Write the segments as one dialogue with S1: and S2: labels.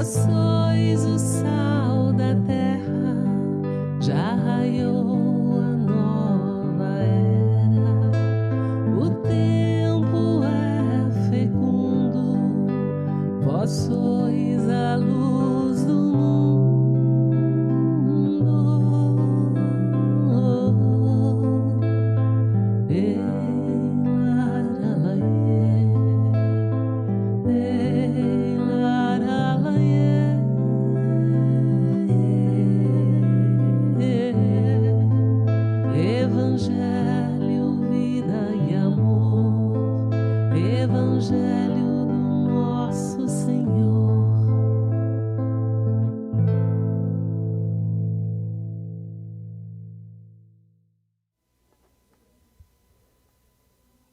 S1: sois o sal da terra, já raiou a nova era. O tempo é fecundo, vós sois a luz do mundo. Evangelho, vida e amor, Evangelho do nosso Senhor.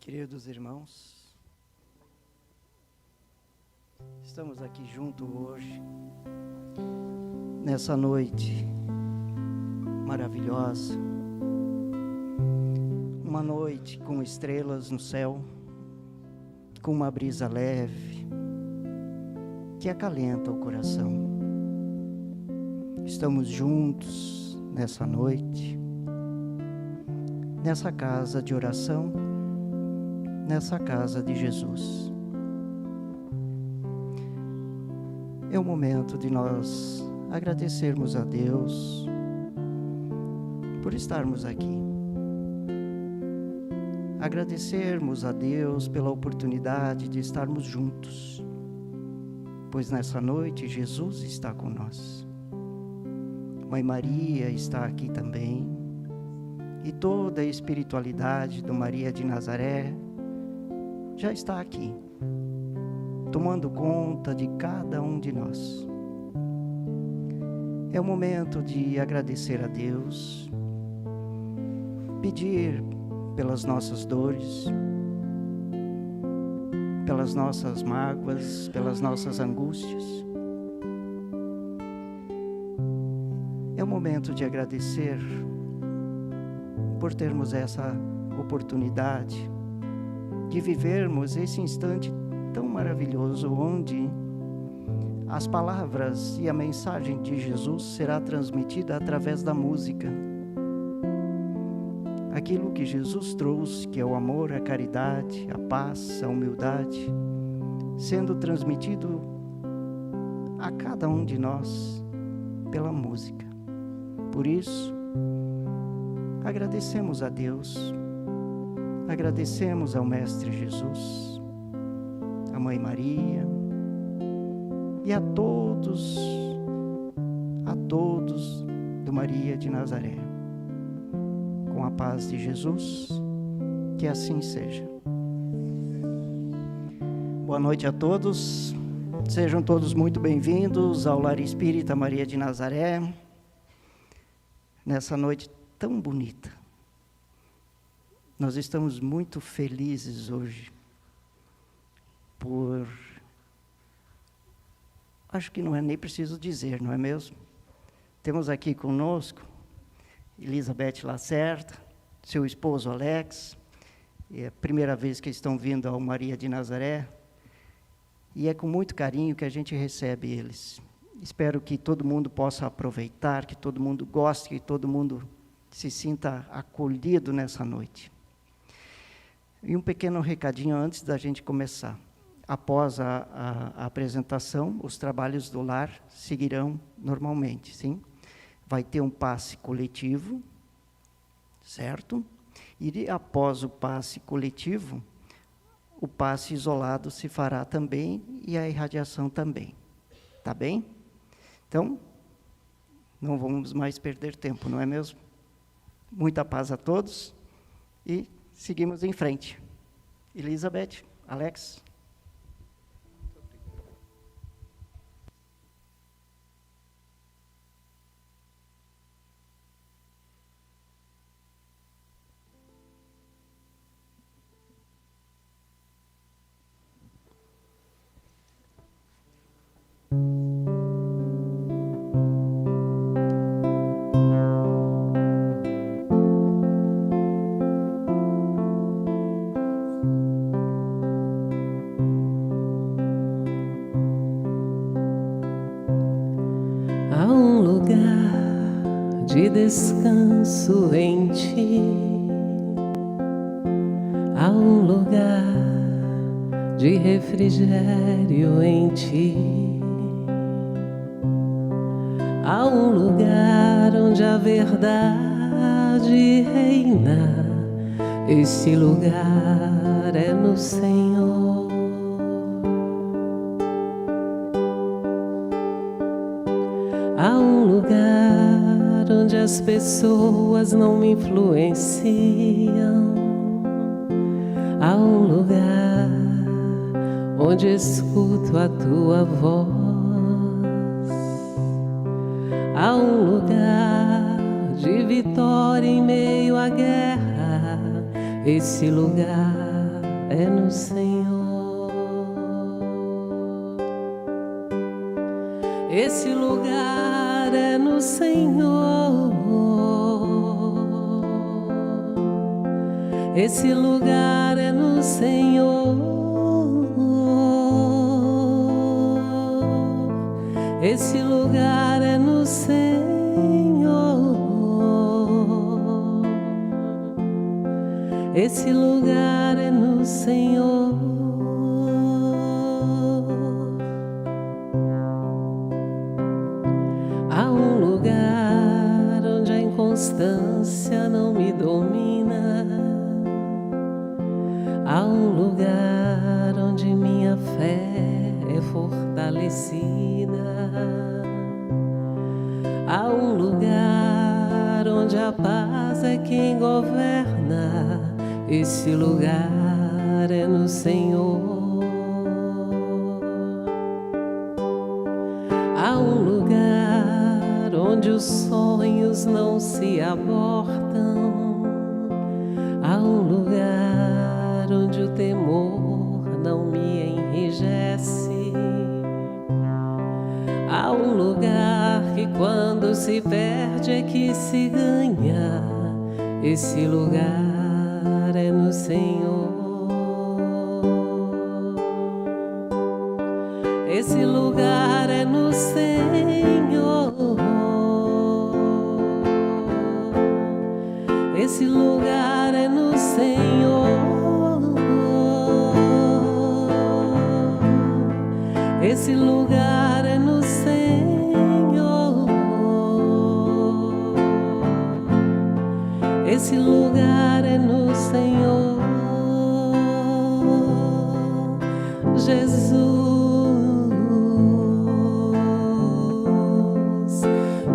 S2: Queridos irmãos, estamos aqui juntos hoje, nessa noite maravilhosa, uma noite com estrelas no céu, com uma brisa leve, que acalenta o coração. Estamos juntos nessa noite, nessa casa de oração, nessa casa de Jesus. É o momento de nós agradecermos a Deus por estarmos aqui. Agradecermos a Deus pela oportunidade de estarmos juntos, pois nessa noite Jesus está com nós. Mãe Maria está aqui também, e toda a espiritualidade do Maria de Nazaré já está aqui, tomando conta de cada um de nós. É o momento de agradecer a Deus, pedir pelas nossas dores, pelas nossas mágoas, pelas nossas angústias. É o momento de agradecer por termos essa oportunidade de vivermos esse instante tão maravilhoso, onde as palavras e a mensagem de Jesus será transmitida através da música. Aquilo que Jesus trouxe, que é o amor, a caridade, a paz, a humildade, sendo transmitido a cada um de nós pela música. Por isso, agradecemos a Deus, agradecemos ao Mestre Jesus, a Mãe Maria e a todos do Maria de Nazaré. Com a paz de Jesus, que assim seja. Boa noite a todos, sejam todos muito bem-vindos ao Lar Espírita Maria de Nazaré, nessa noite tão bonita. Nós estamos muito felizes hoje por... Acho que não é nem preciso dizer, não é mesmo? Temos aqui conosco Elizabeth Lacerda, seu esposo Alex. É a primeira vez que estão vindo ao Maria de Nazaré. E é com muito carinho que a gente recebe eles. Espero que todo mundo possa aproveitar, que todo mundo goste, que todo mundo se sinta acolhido nessa noite. E um pequeno recadinho antes da gente começar. Após a apresentação, os trabalhos do lar seguirão normalmente, sim? Vai ter um passe coletivo, certo? E após o passe coletivo, o passe isolado se fará também e a irradiação também. Tá bem? Então, não vamos mais perder tempo, não é mesmo? Muita paz a todos e seguimos em frente. Elizabeth, Alex.
S1: lugar de descanso em ti, há um lugar de refrigério em ti, há um lugar onde a verdade reina. Esse lugar é no Senhor. Há um lugar onde as pessoas não me influenciam. Há um lugar onde escuto a tua voz. Há um lugar de vitória em meio à guerra. Esse lugar é no Senhor. Esse lugar é no Senhor. Esse lugar é no Senhor. Esse lugar é no Senhor. Esse lugar é no Senhor. Há um lugar onde a inconstância não me domina. Há um lugar onde minha fé é fortalecida. Há um lugar onde a paz é quem governa. Esse lugar é no Senhor. Há um lugar onde os sonhos não se abortam. Há um lugar onde o temor não me enrijece. Há um lugar que quando se perde é que se ganha. Esse lugar é no Senhor. Esse lugar é no Senhor. Esse lugar é no Senhor. Esse lugar é no Senhor. Esse lugar é no Senhor. Jesus,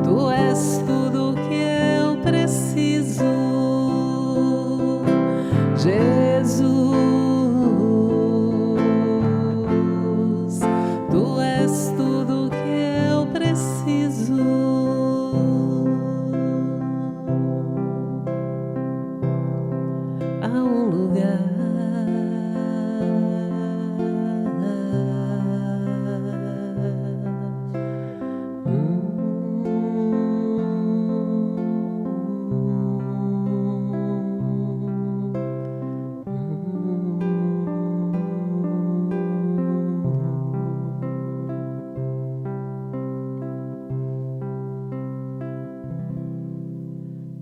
S1: Tu és tudo que eu preciso. Jesus, Tu és tudo que eu preciso. Há um lugar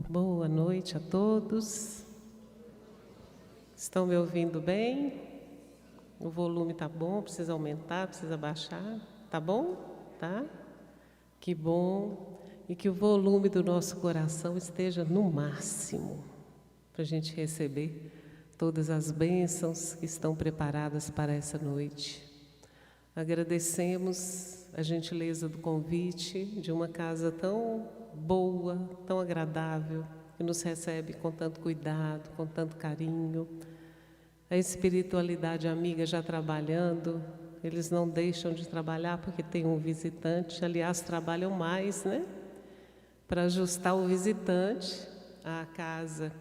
S1: Boa noite a todos. Estão me ouvindo bem? O volume tá bom? Precisa aumentar? Precisa baixar? Tá bom? Tá? Que bom. E que o volume do nosso coração esteja no máximo, para a gente receber todas as bênçãos que estão preparadas para essa noite. Agradecemos a gentileza do convite de uma casa tão boa, tão agradável, que nos recebe com tanto cuidado, com tanto carinho. A espiritualidade amiga já trabalhando, eles não deixam de trabalhar porque tem um visitante, aliás, trabalham mais, né? Para ajustar o visitante à casa.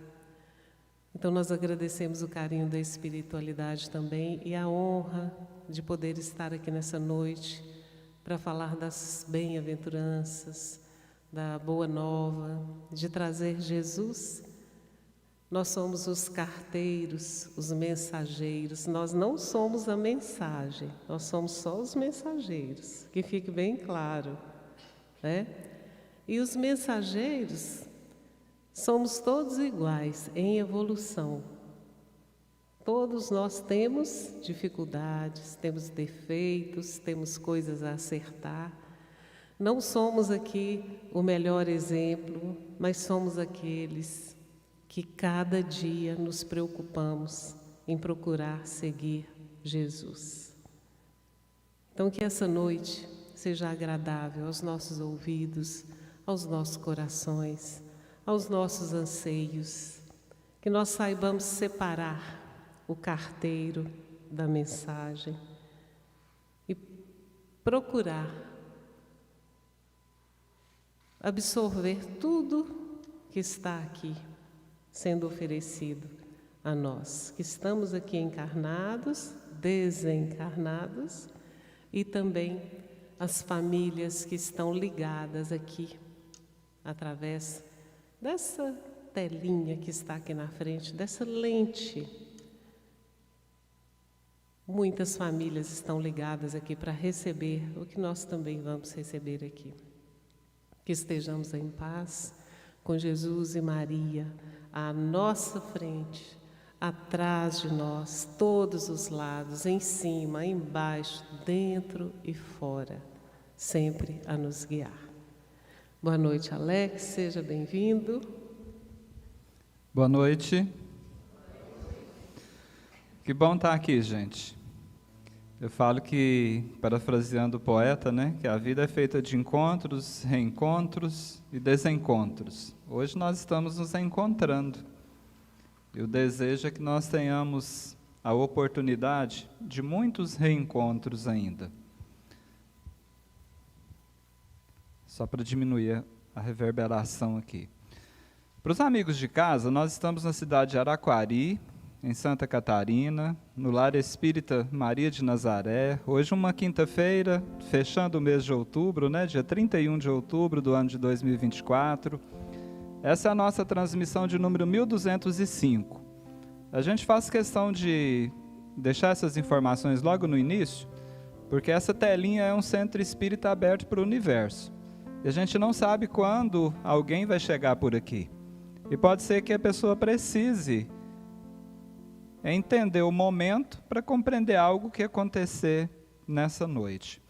S1: Então, nós agradecemos o carinho da espiritualidade também e a honra de poder estar aqui nessa noite para falar das bem-aventuranças, da boa nova, de trazer Jesus. Nós somos os carteiros, os mensageiros. Nós não somos a mensagem, nós somos só os mensageiros, que fique bem claro, né? E os mensageiros somos todos iguais, em evolução. Todos nós temos dificuldades, temos defeitos, temos coisas a acertar. Não somos aqui o melhor exemplo, mas somos aqueles que cada dia nos preocupamos em procurar seguir Jesus. Então, que essa noite seja agradável aos nossos ouvidos, aos nossos corações, aos nossos anseios, que nós saibamos separar o carteiro da mensagem e procurar absorver tudo que está aqui sendo oferecido a nós, que estamos aqui encarnados, desencarnados, e também as famílias que estão ligadas aqui através dessa telinha que está aqui na frente, dessa lente. Muitas famílias estão ligadas aqui para receber o que nós também vamos receber aqui. Que estejamos em paz com Jesus e Maria à nossa frente, atrás de nós, todos os lados, em cima, embaixo, dentro e fora, sempre a nos guiar. Boa noite, Alex, seja bem-vindo.
S3: Boa noite. Que bom estar aqui, gente. Eu falo que, parafraseando o poeta, né, que a vida é feita de encontros, reencontros e desencontros. Hoje nós estamos nos encontrando. E o desejo é que nós tenhamos a oportunidade de muitos reencontros ainda. Só para diminuir a reverberação aqui. Para os amigos de casa, nós estamos na cidade de Araquari, em Santa Catarina, no Lar Espírita Maria de Nazaré. Hoje uma quinta-feira, fechando o mês de outubro, né, dia 31 de outubro do ano de 2024. Essa é a nossa transmissão de número 1205. A gente faz questão de deixar essas informações logo no início, porque essa telinha é um centro espírita aberto para o universo. E a gente não sabe quando alguém vai chegar por aqui. E pode ser que a pessoa precise entender o momento para compreender algo que acontecer nessa noite.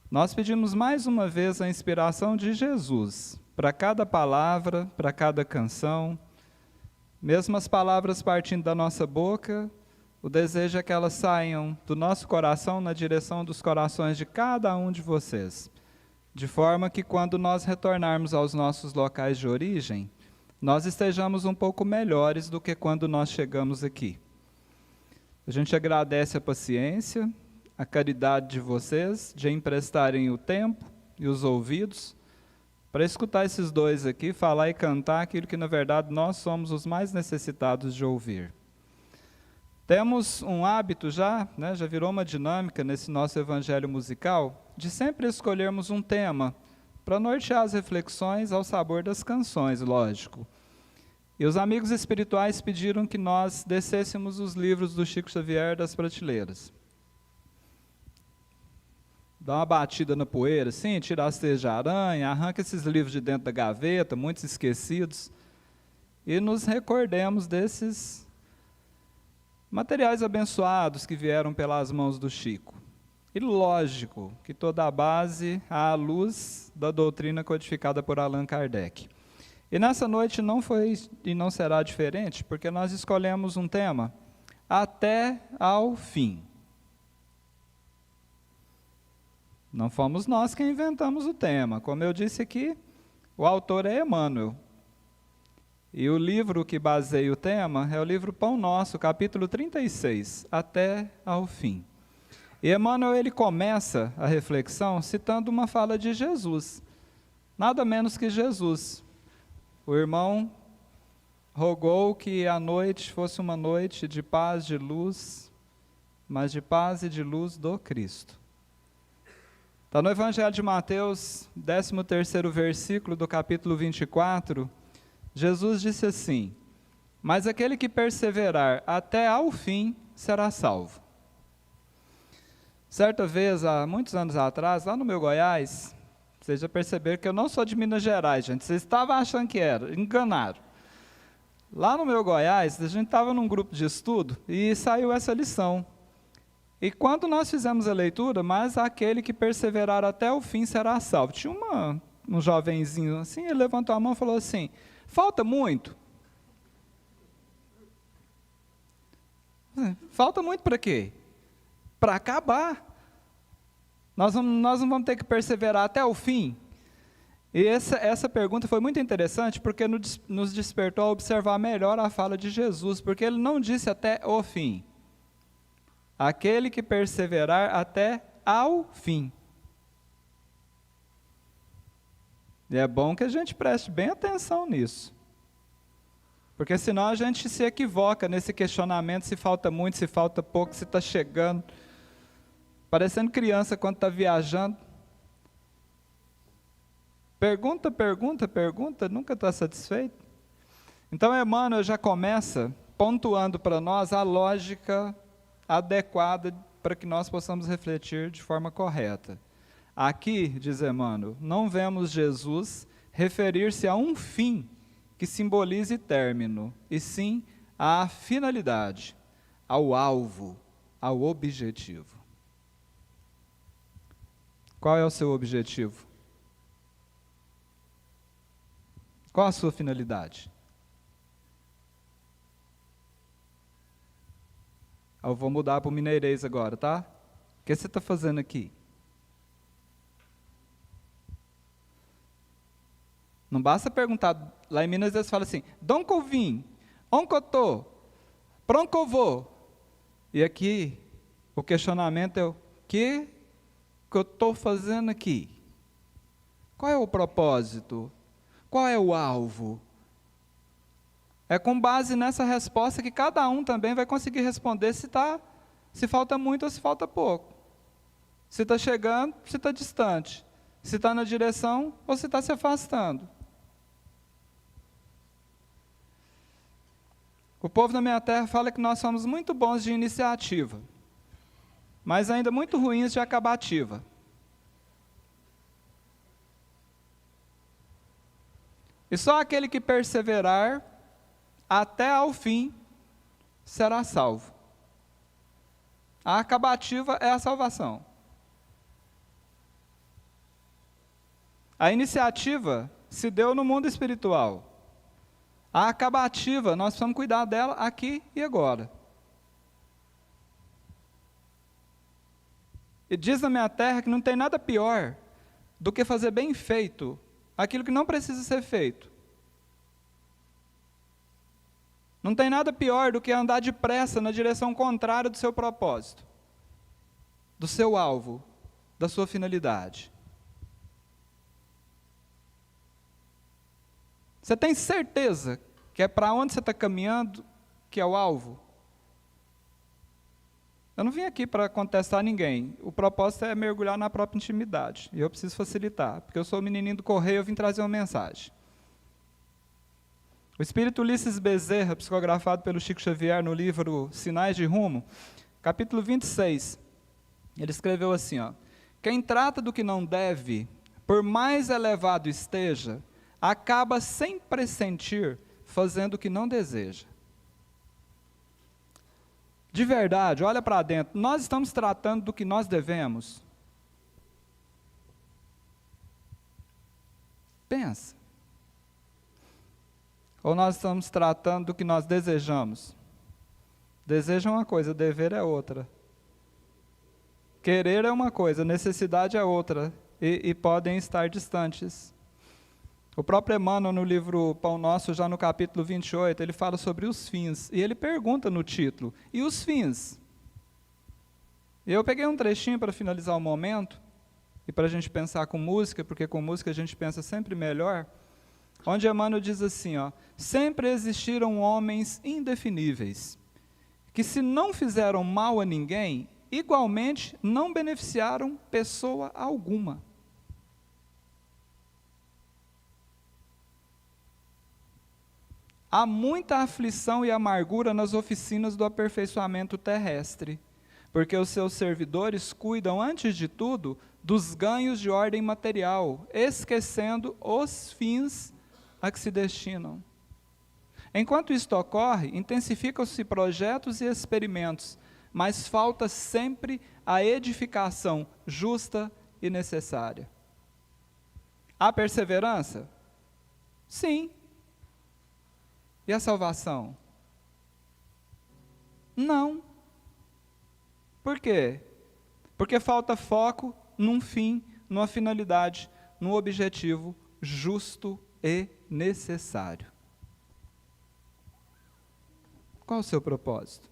S3: Nós pedimos mais uma vez a inspiração de Jesus para cada palavra, para cada canção. Mesmo as palavras partindo da nossa boca, o desejo é que elas saiam do nosso coração na direção dos corações de cada um de vocês, de forma que quando nós retornarmos aos nossos locais de origem, nós estejamos um pouco melhores do que quando nós chegamos aqui. A gente agradece a paciência, a caridade de vocês, de emprestarem o tempo e os ouvidos para escutar esses dois aqui, falar e cantar aquilo que, na verdade, nós somos os mais necessitados de ouvir. Temos um hábito já virou uma dinâmica nesse nosso evangelho musical, de sempre escolhermos um tema para nortear as reflexões ao sabor das canções, lógico. E os amigos espirituais pediram que nós descêssemos os livros do Chico Xavier das prateleiras. Dá uma batida na poeira, assim, tira as teias de aranha, arranca esses livros de dentro da gaveta, muitos esquecidos, e nos recordemos desses materiais abençoados que vieram pelas mãos do Chico. E lógico que toda a base à luz da doutrina codificada por Allan Kardec. E nessa noite não foi e não será diferente, porque nós escolhemos um tema, até ao fim. Não fomos nós quem inventamos o tema. Como eu disse aqui, o autor é Emmanuel. E o livro que baseia o tema é o livro Pão Nosso, capítulo 36, até ao fim. E Emmanuel, ele começa a reflexão citando uma fala de Jesus, nada menos que Jesus. O irmão rogou que a noite fosse uma noite de paz, de luz, mas de paz e de luz do Cristo. Está no Evangelho de Mateus, 13º versículo do capítulo 24, Jesus disse assim: mas aquele que perseverar até ao fim será salvo. Certa vez, há muitos anos atrás, lá no meu Goiás, Vocês já perceberam que eu não sou de Minas Gerais, gente. Vocês estavam achando que era, enganaram. Lá no meu Goiás, a gente estava num grupo de estudo e saiu essa lição. E quando nós fizemos a leitura, mas aquele que perseverar até o fim será salvo. Tinha um jovenzinho assim, ele levantou a mão e falou assim, falta muito? Falta muito para quê? Para acabar. Nós não vamos ter que perseverar até o fim? E essa pergunta foi muito interessante, porque nos despertou a observar melhor a fala de Jesus, porque ele não disse até o fim. Aquele que perseverar até ao fim. E é bom que a gente preste bem atenção nisso. Porque senão a gente se equivoca nesse questionamento, se falta muito, se falta pouco, se está chegando. Parecendo criança quando está viajando. Pergunta, nunca está satisfeito. Então Emmanuel já começa pontuando para nós a lógica adequada para que nós possamos refletir de forma correta. Aqui, diz Emmanuel, não vemos Jesus referir-se a um fim que simbolize término, e sim à finalidade, ao alvo, ao objetivo. Qual é o seu objetivo? Qual a sua finalidade? Eu vou mudar para o mineirês agora, tá? O que você está fazendo aqui? Não basta perguntar, lá em Minas eles falam assim, Dom Covim, onde eu estou? Para onde eu vou? E aqui, o questionamento é, o que eu estou fazendo aqui? Qual é o propósito? Qual é o alvo? É com base nessa resposta que cada um também vai conseguir responder se falta muito ou se falta pouco. Se está chegando, se está distante. Se está na direção ou se está se afastando. O povo da minha terra fala que nós somos muito bons de iniciativa, mas ainda muito ruins de acabativa. E só aquele que perseverar até ao fim será salvo. A acabativa é a salvação. A iniciativa se deu no mundo espiritual. A acabativa, nós precisamos cuidar dela aqui e agora. E diz na minha terra que não tem nada pior do que fazer bem feito aquilo que não precisa ser feito. Não tem nada pior do que andar depressa na direção contrária do seu propósito, do seu alvo, da sua finalidade. Você tem certeza que é para onde você está caminhando que é o alvo? Eu não vim aqui para contestar ninguém. O propósito é mergulhar na própria intimidade. E eu preciso facilitar, porque eu sou o menininho do correio, eu vim trazer uma mensagem. O espírito Ulisses Bezerra, psicografado pelo Chico Xavier no livro Sinais de Rumo, capítulo 26, ele escreveu assim, ó, quem trata do que não deve, por mais elevado esteja, acaba sem pressentir, fazendo o que não deseja. De verdade, olha para dentro, nós estamos tratando do que nós devemos? Pensa. Ou nós estamos tratando do que nós desejamos? Desejo é uma coisa, dever é outra. Querer é uma coisa, necessidade é outra, e podem estar distantes. O próprio Emmanuel, no livro Pão Nosso, já no capítulo 28, ele fala sobre os fins, e ele pergunta no título, e os fins? E eu peguei um trechinho para finalizar o momento, e para a gente pensar com música, porque com música a gente pensa sempre melhor, onde Emmanuel diz assim, ó, sempre existiram homens indefiníveis, que se não fizeram mal a ninguém, igualmente não beneficiaram pessoa alguma. Há muita aflição e amargura nas oficinas do aperfeiçoamento terrestre, porque os seus servidores cuidam, antes de tudo, dos ganhos de ordem material, esquecendo os fins a que se destinam. Enquanto isto ocorre, intensificam-se projetos e experimentos, mas falta sempre a edificação justa e necessária. Há perseverança? Sim. E a salvação? Não. Por quê? Porque falta foco num fim, numa finalidade, num objetivo justo e necessário. Qual o seu propósito?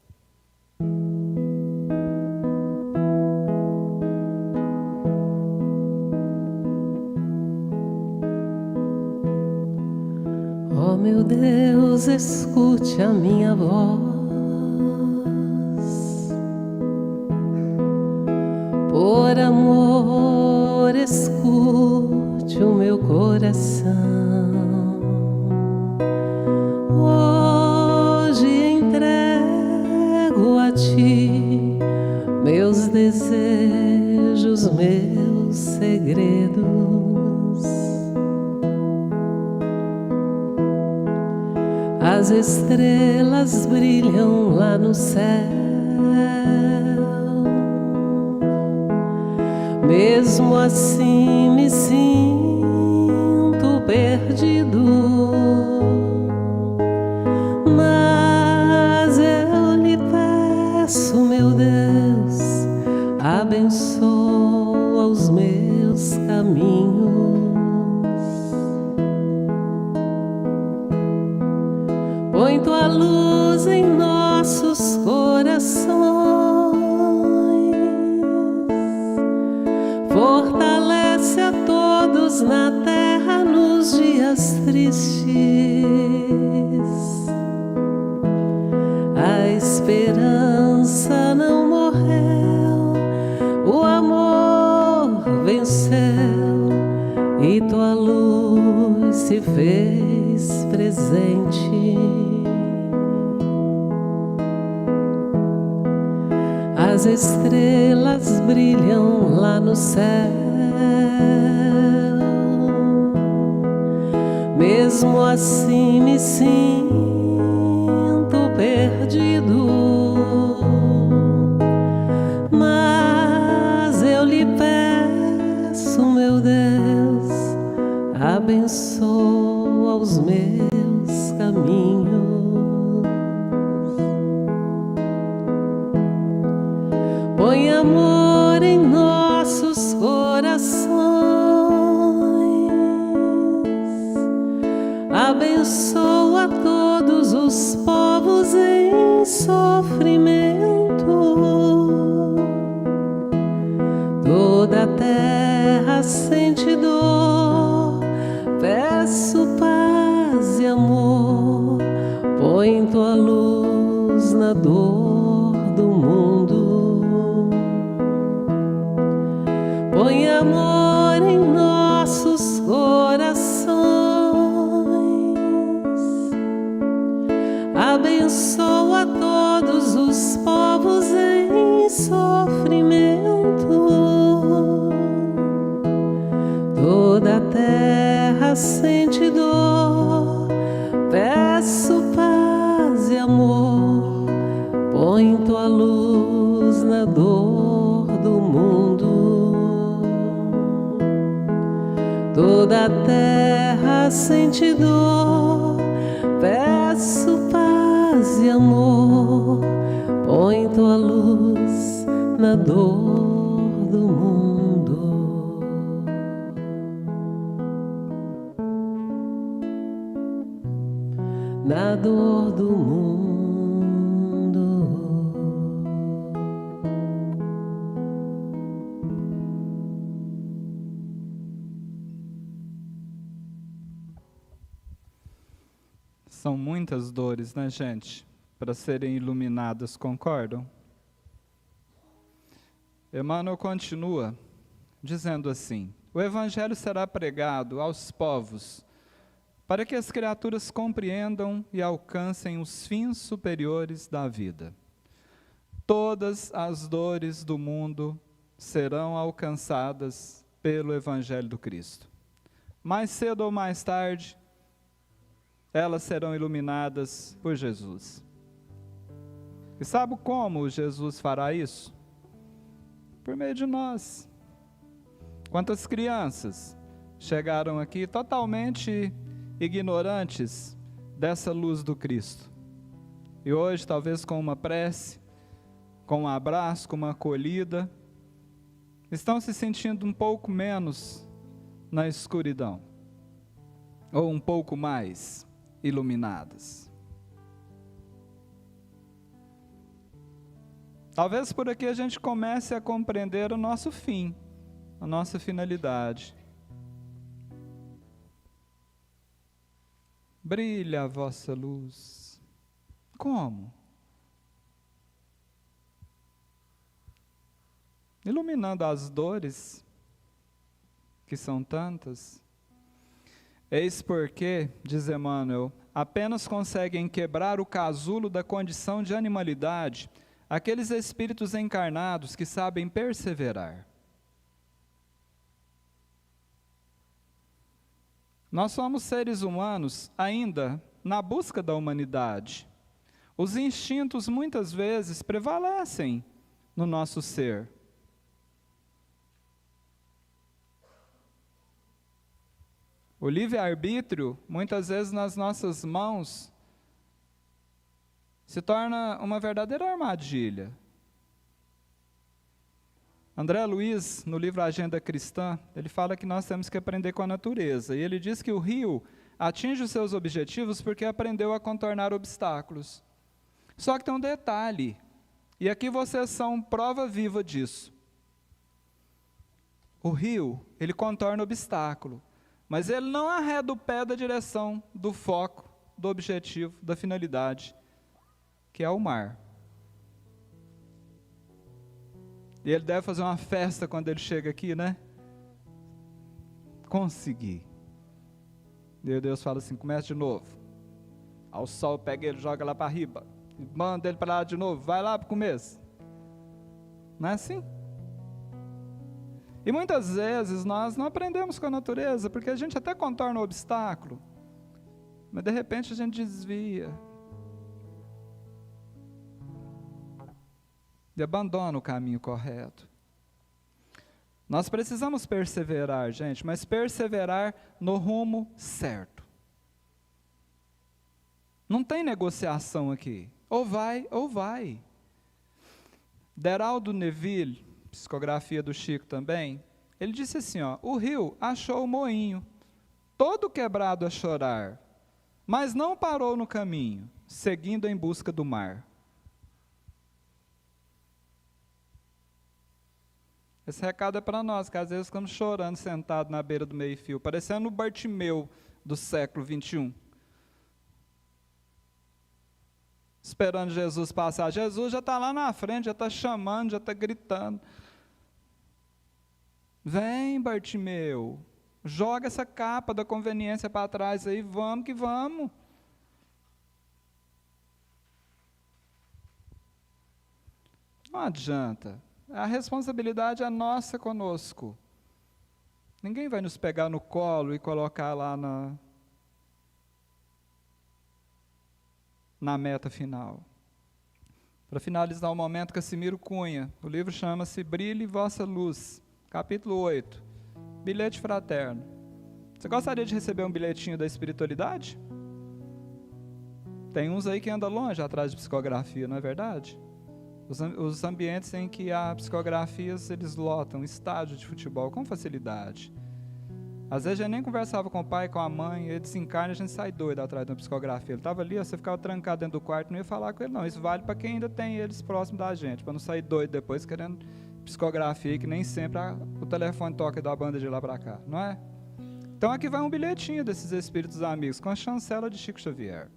S1: Ó meu Deus, escute a minha voz. Por amor, escute o meu coração. Hoje entrego a Ti meus desejos, meus segredos. As estrelas brilham lá no céu. Mesmo assim me sinto perdido, mas eu lhe peço, meu Deus, abençoa os meus caminhos. Põe Tua luz em nossos corações. Fortalece a todos na terra nos dias tristes. A esperança não morreu, o amor venceu e Tua luz se fez presente. As estrelas brilham lá no céu. Mesmo assim me sinto perdido, mas eu lhe peço, meu Deus, abençoa os meus caminhos. Põe amor em nossos corações. Abençoa todos os povos em sofrimento. Toda a terra sente dor. Peço paz e amor. Põe Tua luz na dor do mundo. Põe amor em nossos corações. Abençoa todos os povos em sofrimento. Toda a terra sente dor. Peço paz e amor. Põe Tua luz na dor do mundo. Toda a terra sente dor. Peço paz e amor. Põe Tua luz na dor do mundo. Na dor do mundo.
S3: São muitas dores, né, gente? Para serem iluminadas, concordam? Emmanuel continua dizendo assim: o Evangelho será pregado aos povos, para que as criaturas compreendam e alcancem os fins superiores da vida. Todas as dores do mundo serão alcançadas pelo Evangelho do Cristo. Mais cedo ou mais tarde, elas serão iluminadas por Jesus. E sabe como Jesus fará isso? Por meio de nós. Quantas crianças chegaram aqui totalmente ignorantes dessa luz do Cristo? E hoje, talvez com uma prece, com um abraço, com uma acolhida, estão se sentindo um pouco menos na escuridão, ou um pouco mais iluminadas. Talvez por aqui a gente comece a compreender o nosso fim, a nossa finalidade. Brilha a vossa luz. Como? Iluminando as dores, que são tantas. Eis porque, diz Emmanuel, apenas conseguem quebrar o casulo da condição de animalidade aqueles espíritos encarnados que sabem perseverar. Nós somos seres humanos ainda na busca da humanidade. Os instintos muitas vezes prevalecem no nosso ser. O livre-arbítrio, muitas vezes nas nossas mãos, se torna uma verdadeira armadilha. André Luiz, no livro Agenda Cristã, ele fala que nós temos que aprender com a natureza. E ele diz que o rio atinge os seus objetivos porque aprendeu a contornar obstáculos. Só que tem um detalhe, e aqui vocês são prova viva disso. O rio, ele contorna obstáculo, mas ele não arreda o pé da direção, do foco, do objetivo, da finalidade, que é o mar. E ele deve fazer uma festa quando ele chega aqui, né? Consegui. E Deus fala assim, começa de novo. Ao sol pega ele, joga lá para riba. E manda ele para lá de novo, vai lá para o começo. Não é assim? E muitas vezes nós não aprendemos com a natureza, porque a gente até contorna o obstáculo, mas de repente a gente desvia. E abandona o caminho correto. Nós precisamos perseverar, gente, mas perseverar no rumo certo. Não tem negociação aqui. Ou vai, ou vai. Deraldo Neville, psicografia do Chico também, ele disse assim, ó, o rio achou o moinho, todo quebrado a chorar, mas não parou no caminho, seguindo em busca do mar. Esse recado é para nós, que às vezes ficamos chorando, sentado na beira do meio-fio, parecendo o Bartimeu do século 21. Esperando Jesus passar. Jesus já está lá na frente, já está chamando, já está gritando. Vem, Bartimeu, joga essa capa da conveniência para trás aí, vamos que vamos. Não adianta. A responsabilidade é nossa conosco. Ninguém vai nos pegar no colo e colocar lá na meta final. Para finalizar o momento, Cassimiro Cunha, o livro chama-se Brilhe Vossa Luz, capítulo 8, bilhete fraterno. Você gostaria de receber um bilhetinho da espiritualidade? Tem uns aí que andam longe atrás de psicografia, não é verdade? Os ambientes em que há psicografias, eles lotam estádio de futebol com facilidade. Às vezes a gente nem conversava com o pai, com a mãe, ele desencarna e a gente sai doido atrás de uma psicografia. Ele estava ali, você ficava trancado dentro do quarto, não ia falar com ele não. Isso vale para quem ainda tem eles próximo da gente, para não sair doido depois querendo psicografia, que nem sempre o telefone toca da banda de lá para cá, não é? Então aqui vai um bilhetinho desses espíritos amigos, com a chancela de Chico Xavier.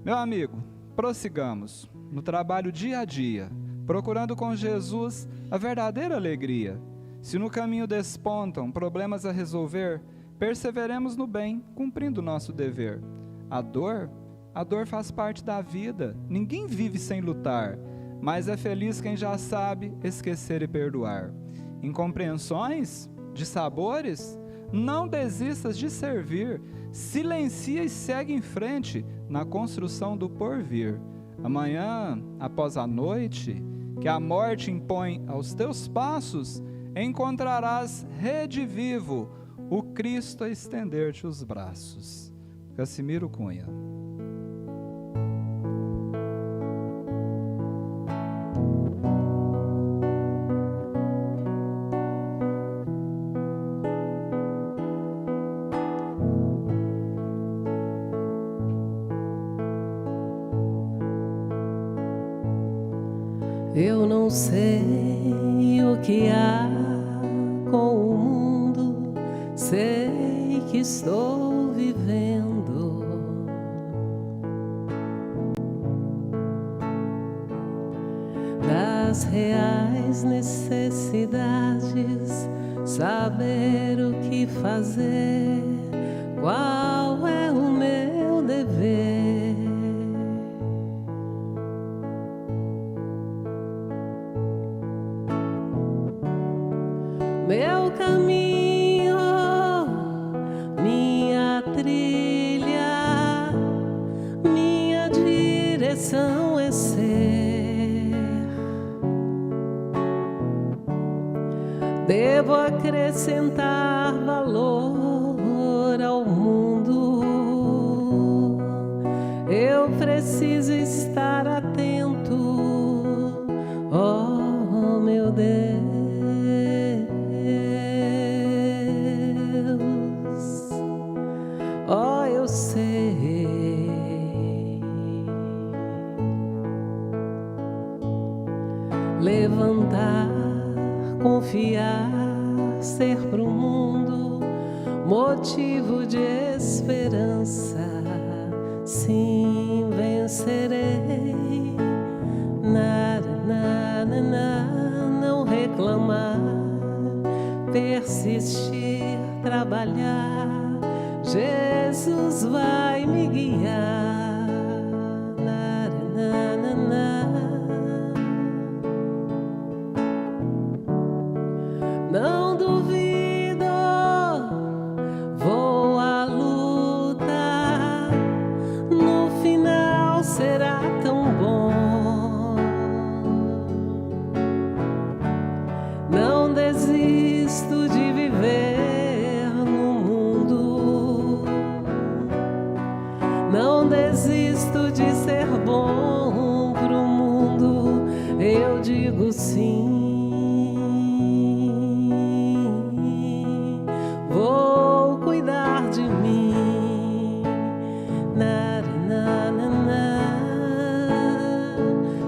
S3: Meu amigo, prossigamos no trabalho dia a dia, procurando com Jesus a verdadeira alegria. Se no caminho despontam problemas a resolver, perseveremos no bem, cumprindo o nosso dever. A dor faz parte da vida, ninguém vive sem lutar. mas é feliz quem já sabe esquecer e perdoar. Incompreensões? De sabores? Não desistas de servir, silencia e segue em frente na construção do porvir. Amanhã, após a noite, que a morte impõe aos teus passos, encontrarás redivivo o Cristo a estender-te os braços. Cassimiro Cunha.
S1: Eu não sei o que há com o mundo, sei que estou vivendo. Das reais necessidades, saber o que fazer, qual é o meu dever. Meu caminho, minha trilha, minha direção é ser. Devo acrescentar valor ao mundo. Eu preciso estar atento, oh meu Deus. Oh, eu sei levantar, confiar, ser pro mundo motivo de esperança. Sim, vencerei. Não reclamar, persistir, trabalhar. Jesus vai me guiar. Não duvido, vou à luta. No final será tão bom. Não desisto de viver. Não desisto de ser bom pro mundo, eu digo sim. Vou cuidar de mim.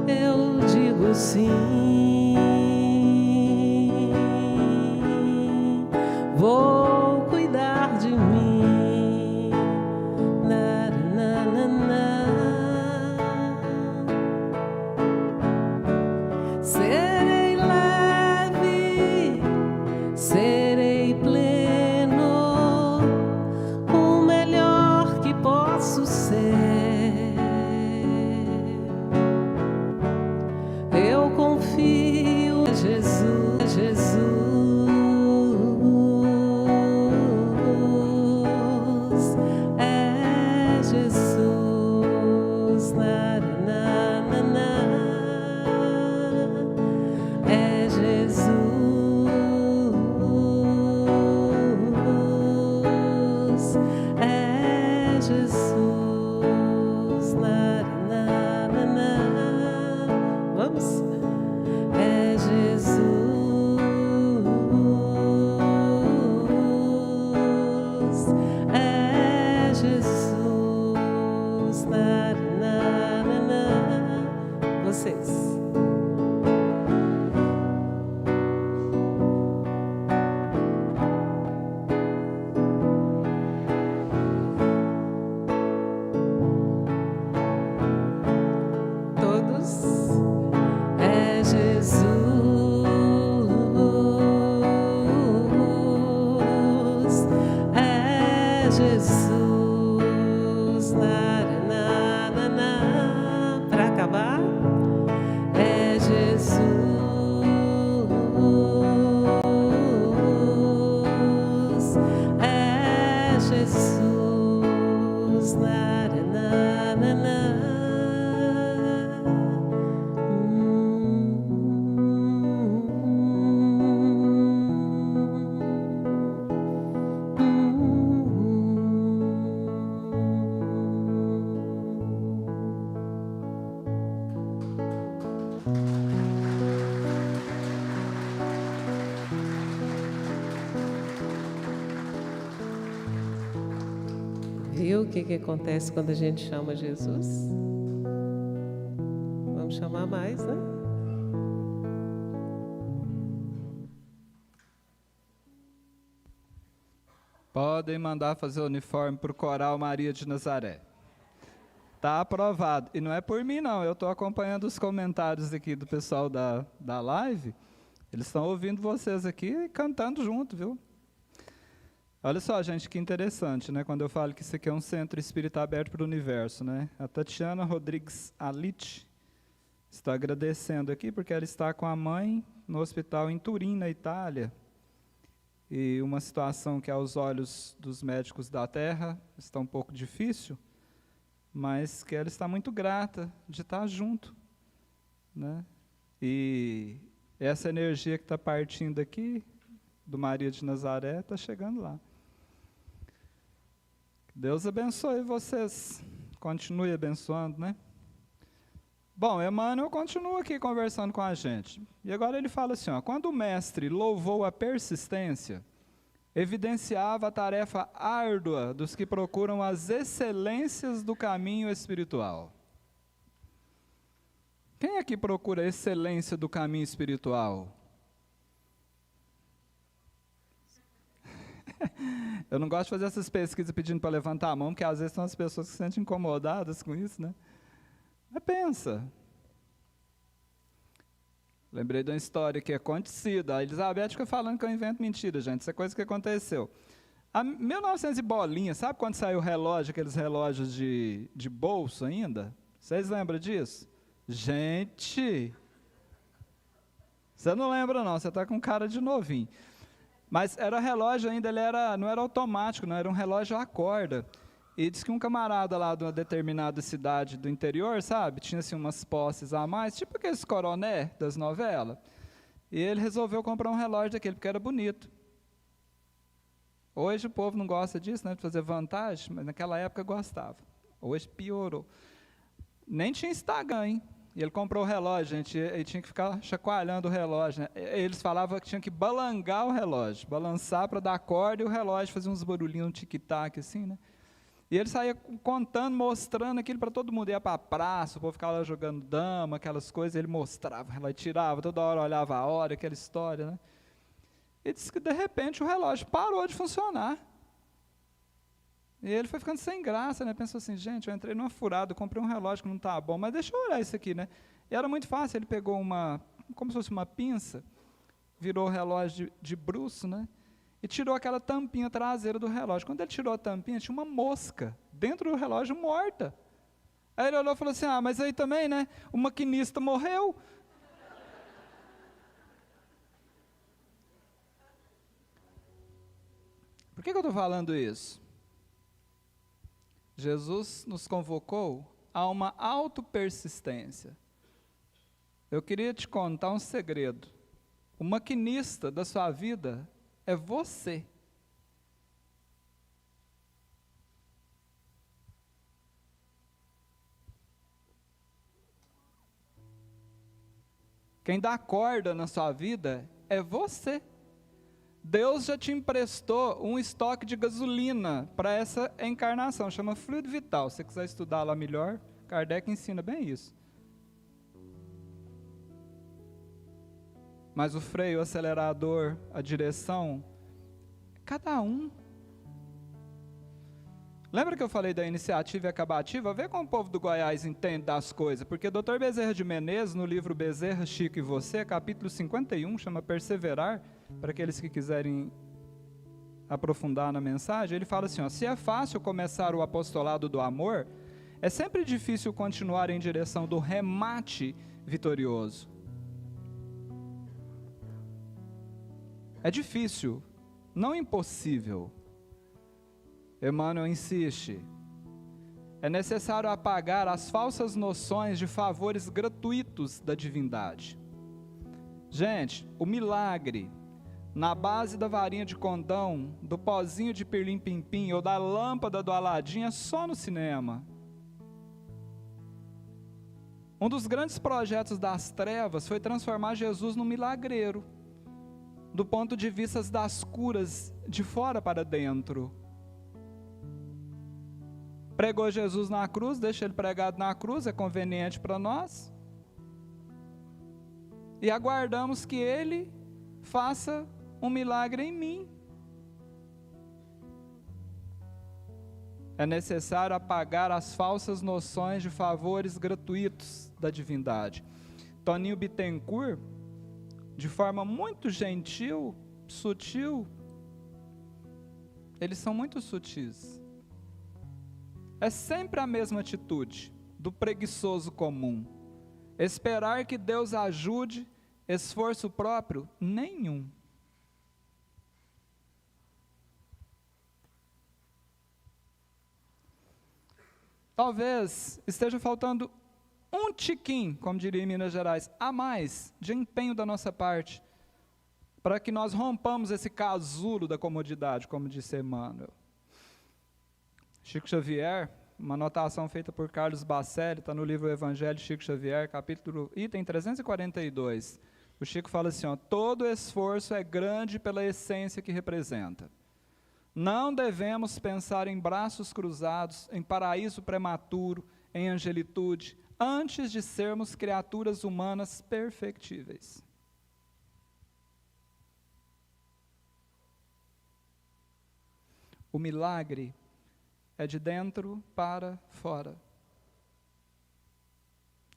S1: Eu digo sim. Vou cuidar de mim. Serei leve, serei pleno, o melhor que posso ser. Eu confio em Jesus, é Jesus, é Jesus, é Jesus, vamos, é Jesus, é Jesus, vocês. É Jesus, é Jesus, pra acabar, é viu o que acontece quando a gente chama Jesus? Vamos chamar mais, né?
S3: Podem mandar fazer o uniforme para o Coral Maria de Nazaré. Está aprovado. E não é por mim, não. Eu estou acompanhando os comentários aqui do pessoal da live. Eles estão ouvindo vocês aqui e cantando junto, viu? Olha só, gente, que interessante, né? Quando eu falo que isso aqui é um centro espírita aberto para o universo, né? A Tatiana Rodrigues Alite está agradecendo aqui porque ela está com a mãe no hospital em Turim, na Itália. E uma situação que aos olhos dos médicos da Terra está um pouco difícil, mas que ela está muito grata de estar junto, né? E essa energia que está partindo aqui, do Maria de Nazaré, está chegando lá. Deus abençoe vocês, continue abençoando, né? Bom, Emmanuel continua aqui conversando com a gente. E agora ele fala assim, ó, quando o mestre louvou a persistência, evidenciava a tarefa árdua dos que procuram as excelências do caminho espiritual. Quem aqui procura a excelência do caminho espiritual? Eu não gosto de fazer essas pesquisas pedindo para levantar a mão, porque às vezes são as pessoas que se sentem incomodadas com isso, né? Mas pensa. Lembrei de uma história que é acontecida. A Elizabeth fica falando que eu invento mentira, gente. Isso é coisa que aconteceu. A 1900 e bolinha, sabe quando saiu o relógio, aqueles relógios de bolso ainda? Vocês lembram disso? Gente, você não lembra não, você está com cara de novinho. Mas era relógio ainda, ele não era automático, não, era um relógio a corda. E diz que um camarada lá de uma determinada cidade do interior, sabe, tinha assim umas posses a mais, tipo aqueles coroné das novelas. E ele resolveu comprar um relógio daquele, porque era bonito. Hoje o povo não gosta disso, né, de fazer vantagem, mas naquela época gostava. Hoje piorou. Nem tinha Instagram, hein? E ele comprou o relógio, gente, e tinha que ficar chacoalhando o relógio, né? Eles falavam que tinha que balangar o relógio, balançar para dar corda, e o relógio fazia uns barulhinhos, um tic-tac assim, né? E ele saía contando, mostrando aquilo para todo mundo. Ia para a praça, o povo ficava lá jogando dama, aquelas coisas, ele mostrava, ela tirava, toda hora olhava a hora, aquela história, né? E disse que de repente o relógio parou de funcionar. E ele foi ficando sem graça, né? Pensou assim, gente, eu entrei numa furada, comprei um relógio que não está bom, mas deixa eu olhar isso aqui, né? E era muito fácil, ele pegou como se fosse uma pinça, virou o relógio de bruço, né? E tirou aquela tampinha traseira do relógio. Quando ele tirou a tampinha, tinha uma mosca dentro do relógio morta. Aí ele olhou e falou assim, mas aí também, né? O maquinista morreu. Por que eu estou falando isso? Jesus nos convocou a uma autopersistência. Eu queria te contar um segredo. O maquinista da sua vida é você. Quem dá corda na sua vida é você. Deus já te emprestou um estoque de gasolina para essa encarnação, chama fluido vital. Se você quiser estudar lá melhor, Kardec ensina bem isso. Mas o freio, o acelerador, a direção, cada um. Lembra que eu falei da iniciativa e acabativa? Vê como o povo do Goiás entende das coisas. Porque o Dr. Bezerra de Menezes, no livro Bezerra, Chico e Você, capítulo 51, chama Perseverar, para aqueles que quiserem aprofundar na mensagem, ele fala assim, se é fácil começar o apostolado do amor, é sempre difícil continuar em direção do remate vitorioso. É difícil, não impossível. Emmanuel insiste, é necessário apagar as falsas noções de favores gratuitos da divindade. Gente, o milagre, na base da varinha de condão, do pozinho de pirlim-pim-pim ou da lâmpada do Aladim é só no cinema. Um dos grandes projetos das trevas foi transformar Jesus num milagreiro, do ponto de vista das curas de fora para dentro. Pregou Jesus na cruz, deixa ele pregado na cruz, é conveniente para nós. E aguardamos que ele faça um milagre em mim. É necessário apagar as falsas noções de favores gratuitos da divindade. Toninho Bittencourt, de forma muito gentil, sutil, eles são muito sutis. É sempre a mesma atitude do preguiçoso comum. Esperar que Deus ajude, esforço próprio, nenhum. Talvez esteja faltando um tiquinho, como diria em Minas Gerais, a mais de empenho da nossa parte, para que nós rompamos esse casulo da comodidade, como disse Emmanuel. Chico Xavier, uma anotação feita por Carlos Bacelli, está no livro Evangelho de Chico Xavier, item 342. O Chico fala assim, todo esforço é grande pela essência que representa. Não devemos pensar em braços cruzados, em paraíso prematuro, em angelitude, antes de sermos criaturas humanas perfectíveis. O milagre é de dentro para fora.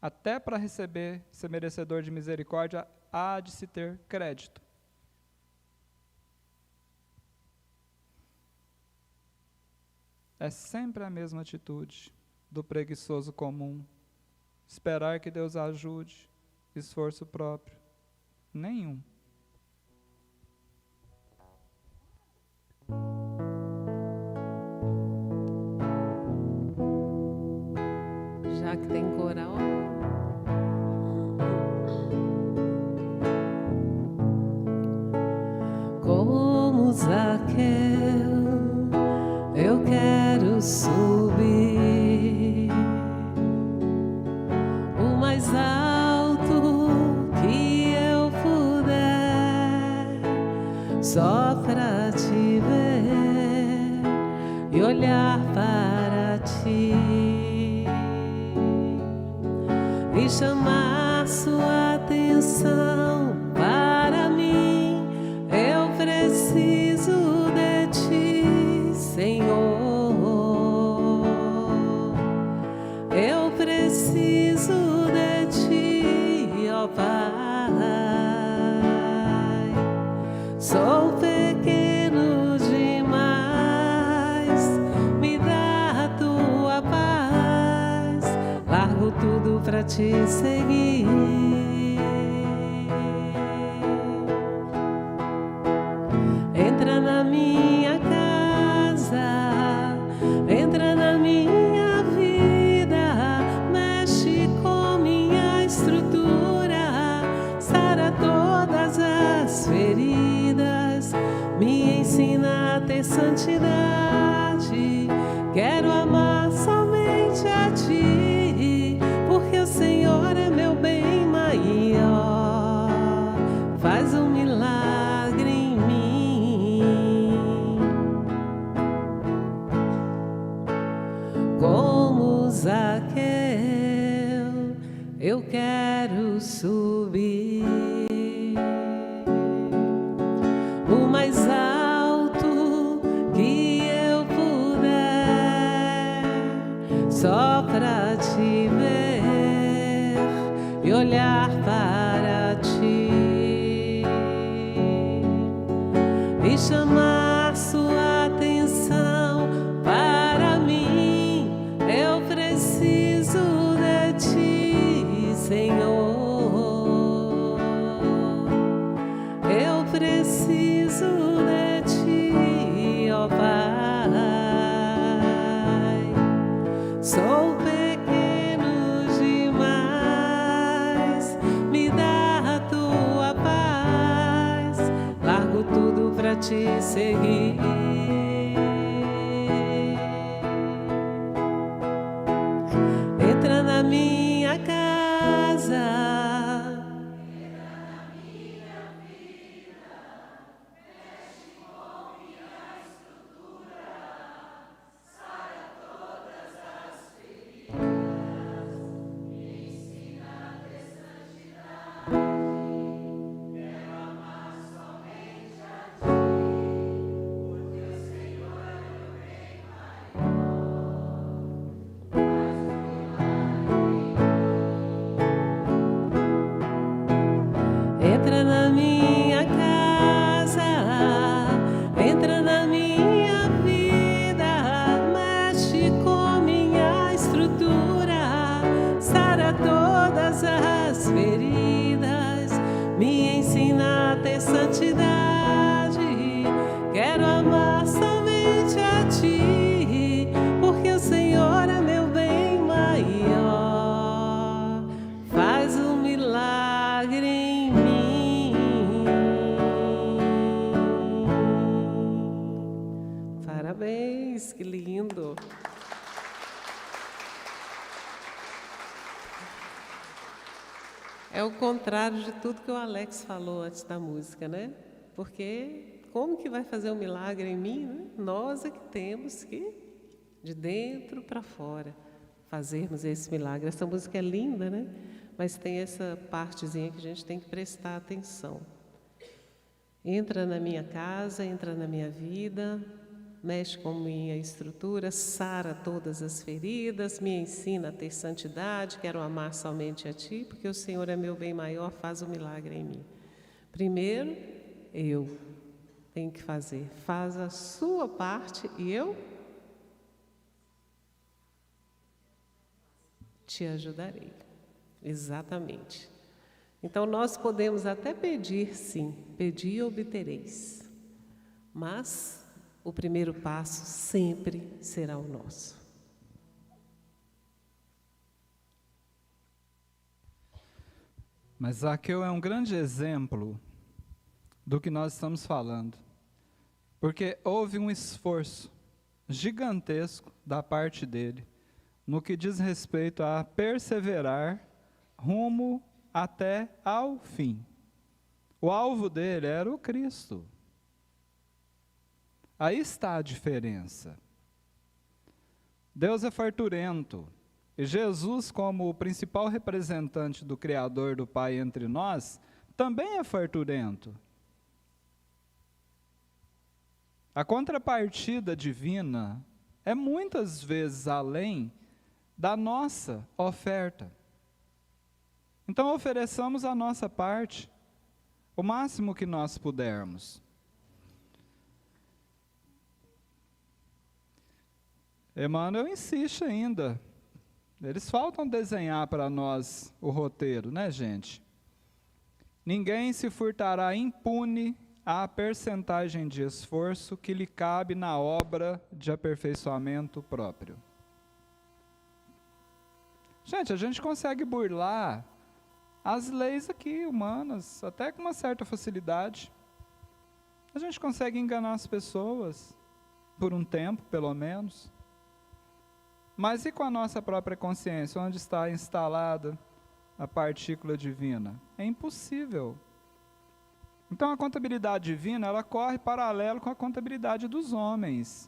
S3: Até para receber, ser merecedor de misericórdia, há de se ter crédito. É sempre a mesma atitude do preguiçoso comum. Esperar que Deus ajude, esforço próprio, nenhum.
S1: Já que tem coral. Como Zaqueu, eu quero subir o mais alto que eu puder, só pra te ver e olhar para ti e chamar sua atenção para mim. Eu preciso de ti, Senhor. Eu preciso de ti, ó Pai. Sou pequeno demais, me dá a tua paz. Largo tudo pra te seguir. Entra na minha casa, entra na minha vida, mexe com minha estrutura, sara todas as feridas, me ensina a ter santidade. Quero amar somente a ti, porque o Senhor é meu bem maior. Faz um milagre em mim. Como Zaqueu, eu quero subir o mais alto que eu puder, só pra te ver e olhar para ti e chamar sua atenção para mim. Eu preciso de ti, Senhor. Eu preciso de ti, ó Pai. Sou pequeno demais, me dá a tua paz. Largo tudo pra te seguir. Entra na minha casa. Quero amar somente a ti, porque o Senhor é meu bem maior. Faz um milagre em mim. Parabéns, que lindo. É o contrário de tudo que o Alex falou antes da música, né? Porque como que vai fazer um milagre em mim, né? Nós é que temos que, de dentro para fora, fazermos esse milagre. Essa música é linda, né? Mas tem essa partezinha que a gente tem que prestar atenção. Entra na minha casa, entra na minha vida, mexe com minha estrutura, sara todas as feridas, me ensina a ter santidade, quero amar somente a Ti, porque o Senhor é meu bem maior, faz o milagre em mim. Primeiro, eu tenho que fazer. Faz a sua parte e eu te ajudarei. Exatamente. Então, nós podemos até pedir, sim, pedir e obtereis. Mas o primeiro passo sempre será o nosso.
S3: Mas Zaqueu é um grande exemplo do que nós estamos falando. Porque houve um esforço gigantesco da parte dele no que diz respeito a perseverar rumo até ao fim. O alvo dele era o Cristo. Aí está a diferença. Deus é farturento. E Jesus, como o principal representante do Criador do Pai entre nós, também é farturento. A contrapartida divina é muitas vezes além da nossa oferta. Então ofereçamos a nossa parte, o máximo que nós pudermos. Emmanuel insiste ainda. Eles faltam desenhar para nós o roteiro, né, gente? Ninguém se furtará impune à percentagem de esforço que lhe cabe na obra de aperfeiçoamento próprio. Gente, a gente consegue burlar as leis aqui humanas, até com uma certa facilidade. A gente consegue enganar as pessoas, por um tempo, pelo menos. Mas e com a nossa própria consciência, onde está instalada a partícula divina? É impossível. Então a contabilidade divina, ela corre paralelo com a contabilidade dos homens.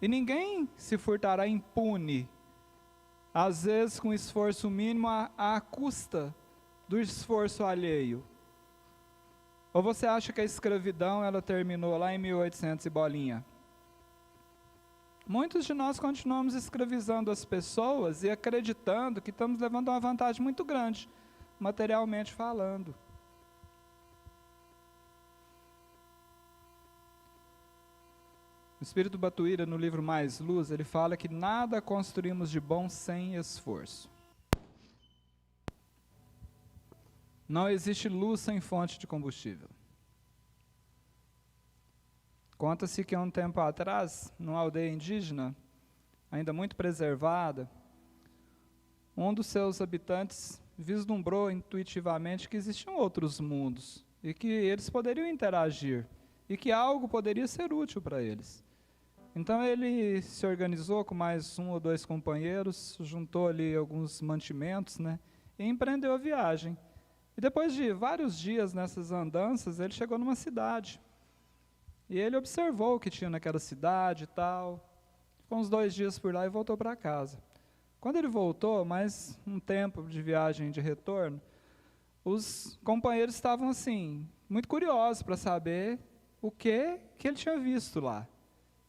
S3: E ninguém se furtará impune, às vezes com esforço mínimo à custa do esforço alheio. Ou você acha que a escravidão ela terminou lá em 1800 e bolinha? Muitos de nós continuamos escravizando as pessoas e acreditando que estamos levando uma vantagem muito grande, materialmente falando. O Espírito Batuíra, no livro Mais Luz, ele fala que nada construímos de bom sem esforço. Não existe luz sem fonte de combustível. Conta-se que há um tempo atrás, numa aldeia indígena, ainda muito preservada, um dos seus habitantes vislumbrou intuitivamente que existiam outros mundos e que eles poderiam interagir e que algo poderia ser útil para eles. Então ele se organizou com mais um ou dois companheiros, juntou ali alguns mantimentos, né, e empreendeu a viagem. E depois de vários dias nessas andanças, ele chegou numa cidade. E ele observou o que tinha naquela cidade e tal. Ficou uns 2 dias por lá e voltou para casa. Quando ele voltou, mais um tempo de viagem de retorno, os companheiros estavam assim, muito curiosos para saber o que ele tinha visto lá.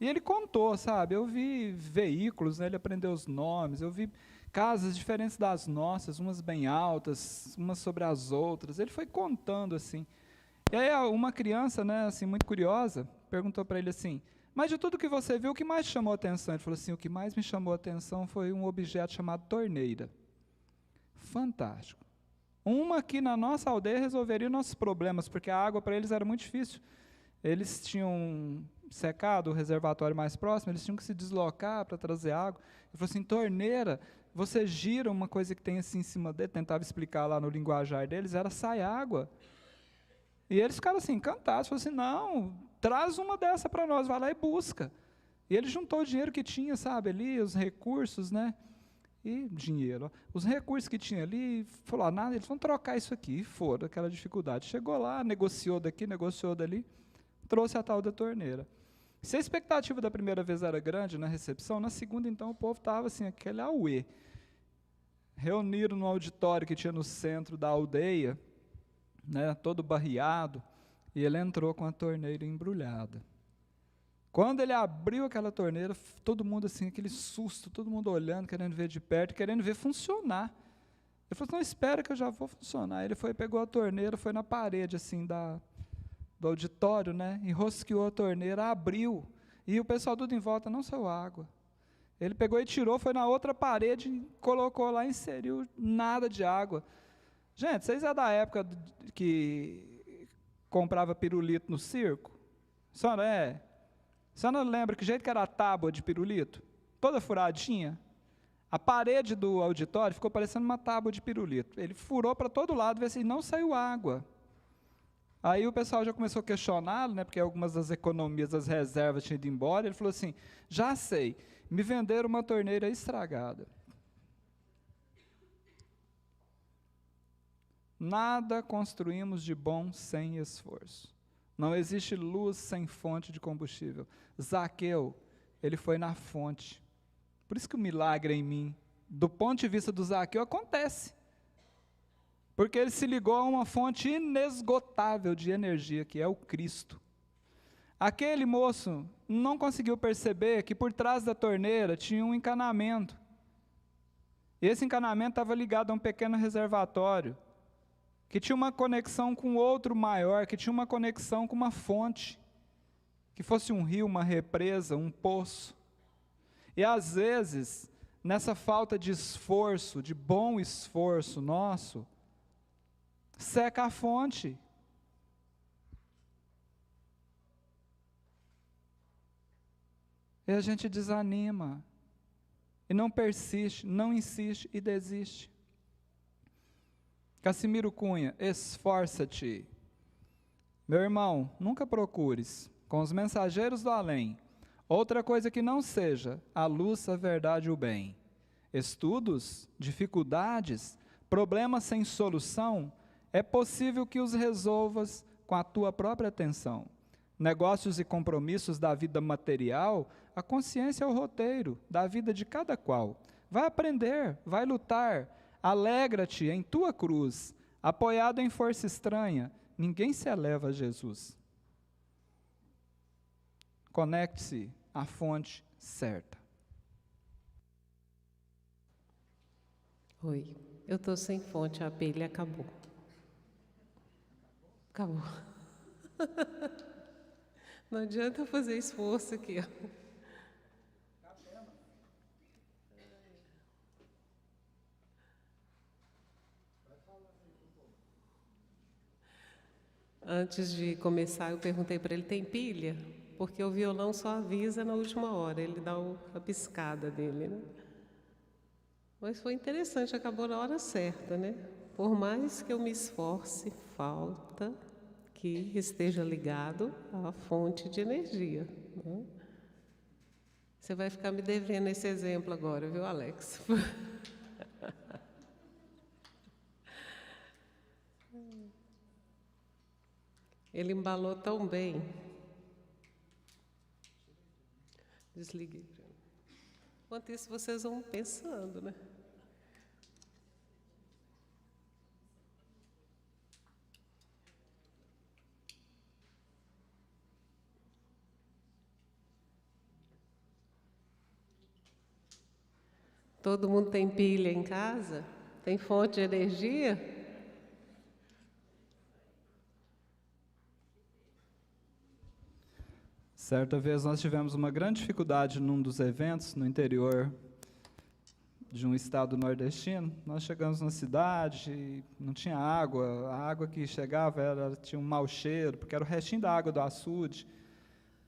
S3: E ele contou, sabe, eu vi veículos, né, ele aprendeu os nomes, eu vi casas diferentes das nossas, umas bem altas, umas sobre as outras. Ele foi contando assim. E aí uma criança, né, assim, muito curiosa, perguntou para ele assim, mas de tudo que você viu, o que mais chamou a atenção? Ele falou assim, o que mais me chamou a atenção foi um objeto chamado torneira. Fantástico. Uma que na nossa aldeia resolveria nossos problemas, porque a água para eles era muito difícil eles tinham secado o reservatório mais próximo, eles tinham que se deslocar para trazer água. Ele falou assim, torneira, você gira uma coisa que tem assim em cima dele, tentava explicar lá no linguajar deles, sai água. E eles ficaram assim, encantados, falaram assim, não, traz uma dessa para nós, vai lá e busca. E ele juntou o dinheiro que tinha, sabe, ali, os recursos, né? E dinheiro, ó, os recursos que tinha ali, falou, nada, eles vão trocar isso aqui, e foram, aquela dificuldade. Chegou lá, negociou daqui, negociou dali, trouxe a tal da torneira. Se a expectativa da primeira vez era grande na recepção, na segunda, então, o povo estava assim, aquele auê. Reuniram no auditório que tinha no centro da aldeia, né, todo barreado, e ele entrou com a torneira embrulhada. Quando ele abriu aquela torneira, todo mundo assim, aquele susto, todo mundo olhando, querendo ver de perto, querendo ver funcionar. Ele falou, não, espera que eu já vou funcionar. Ele foi, pegou a torneira, foi na parede assim do auditório, né, enrosqueou a torneira, abriu, e o pessoal tudo em volta, não saiu água. Ele pegou e tirou, foi na outra parede, colocou lá, inseriu, nada de água. Gente, vocês é da época que comprava pirulito no circo? A senhora lembra que jeito que era a tábua de pirulito? Toda furadinha? A parede do auditório ficou parecendo uma tábua de pirulito. Ele furou para todo lado, vê se não saiu água. Aí o pessoal já começou a questioná-lo, né, porque algumas das economias das reservas tinham ido embora. Ele falou assim, já sei, me venderam uma torneira estragada. Nada construímos de bom sem esforço. Não existe luz sem fonte de combustível. Zaqueu, ele foi na fonte. Por isso que o milagre em mim, do ponto de vista do Zaqueu, acontece. Porque ele se ligou a uma fonte inesgotável de energia, que é o Cristo. Aquele moço não conseguiu perceber que por trás da torneira tinha um encanamento. E esse encanamento estava ligado a um pequeno reservatório, que tinha uma conexão com outro maior, que tinha uma conexão com uma fonte, que fosse um rio, uma represa, um poço. E às vezes, nessa falta de esforço, de bom esforço nosso, seca a fonte. E a gente desanima, e não persiste, não insiste e desiste. Cassimiro Cunha, esforça-te. Meu irmão, nunca procures, com os mensageiros do além, outra coisa que não seja a luz, a verdade e o bem. Estudos, dificuldades, problemas sem solução, é possível que os resolvas com a tua própria atenção. Negócios e compromissos da vida material, a consciência é o roteiro da vida de cada qual. Vai aprender, vai lutar, alegra-te em tua cruz, apoiado em força estranha, ninguém se eleva a Jesus. Conecte-se à fonte certa.
S1: Oi, eu estou sem fonte, a pilha acabou. Acabou. Não adianta fazer esforço aqui, ó. Antes de começar, eu perguntei para ele, tem pilha? Porque o violão só avisa na última hora, ele dá a piscada dele, né? Mas foi interessante, acabou na hora certa, né? Por mais que eu me esforce, falta que esteja ligado à fonte de energia, né? Você vai ficar me devendo esse exemplo agora, viu, Alex? Ele embalou tão bem. Desliguei. Enquanto isso, vocês vão pensando, né? Todo mundo tem pilha em casa? Tem fonte de energia?
S3: Certa vez nós tivemos uma grande dificuldade num dos eventos no interior de um estado nordestino. Nós chegamos na cidade e não tinha água. A água que chegava tinha um mau cheiro, porque era o restinho da água do açude.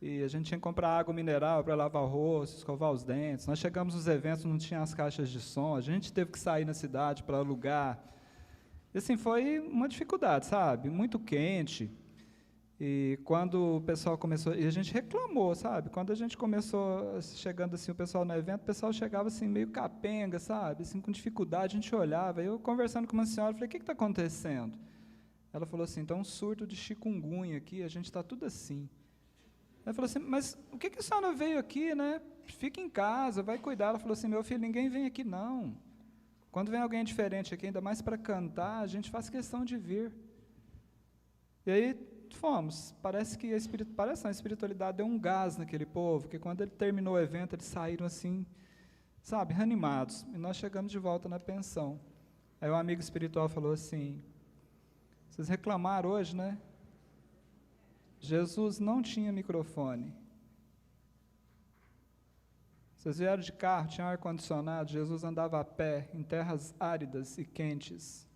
S3: E a gente tinha que comprar água mineral para lavar o rosto, escovar os dentes. Nós chegamos nos eventos, não tinha as caixas de som. A gente teve que sair na cidade para alugar. E assim, foi uma dificuldade, sabe? Muito quente. E quando o pessoal começou, e a gente reclamou, sabe? Quando a gente começou, chegando assim, o pessoal no evento, o pessoal chegava assim, meio capenga, sabe? Assim, com dificuldade, a gente olhava. Eu, conversando com uma senhora, falei, o que está acontecendo? Ela falou assim, então um surto de chikungunya aqui, a gente está tudo assim. Ela falou assim, mas o que a senhora veio aqui, né? Fica em casa, vai cuidar. Ela falou assim, meu filho, ninguém vem aqui, não. Quando vem alguém diferente aqui, ainda mais para cantar, a gente faz questão de vir. E aí fomos. Parece que a espiritualidade deu um gás naquele povo, que quando ele terminou o evento, eles saíram assim, sabe, reanimados. E nós chegamos de volta na pensão. Aí o amigo espiritual falou assim, vocês reclamaram hoje, né? Jesus não tinha microfone. Vocês vieram de carro, tinha ar-condicionado, Jesus andava a pé, em terras áridas e quentes.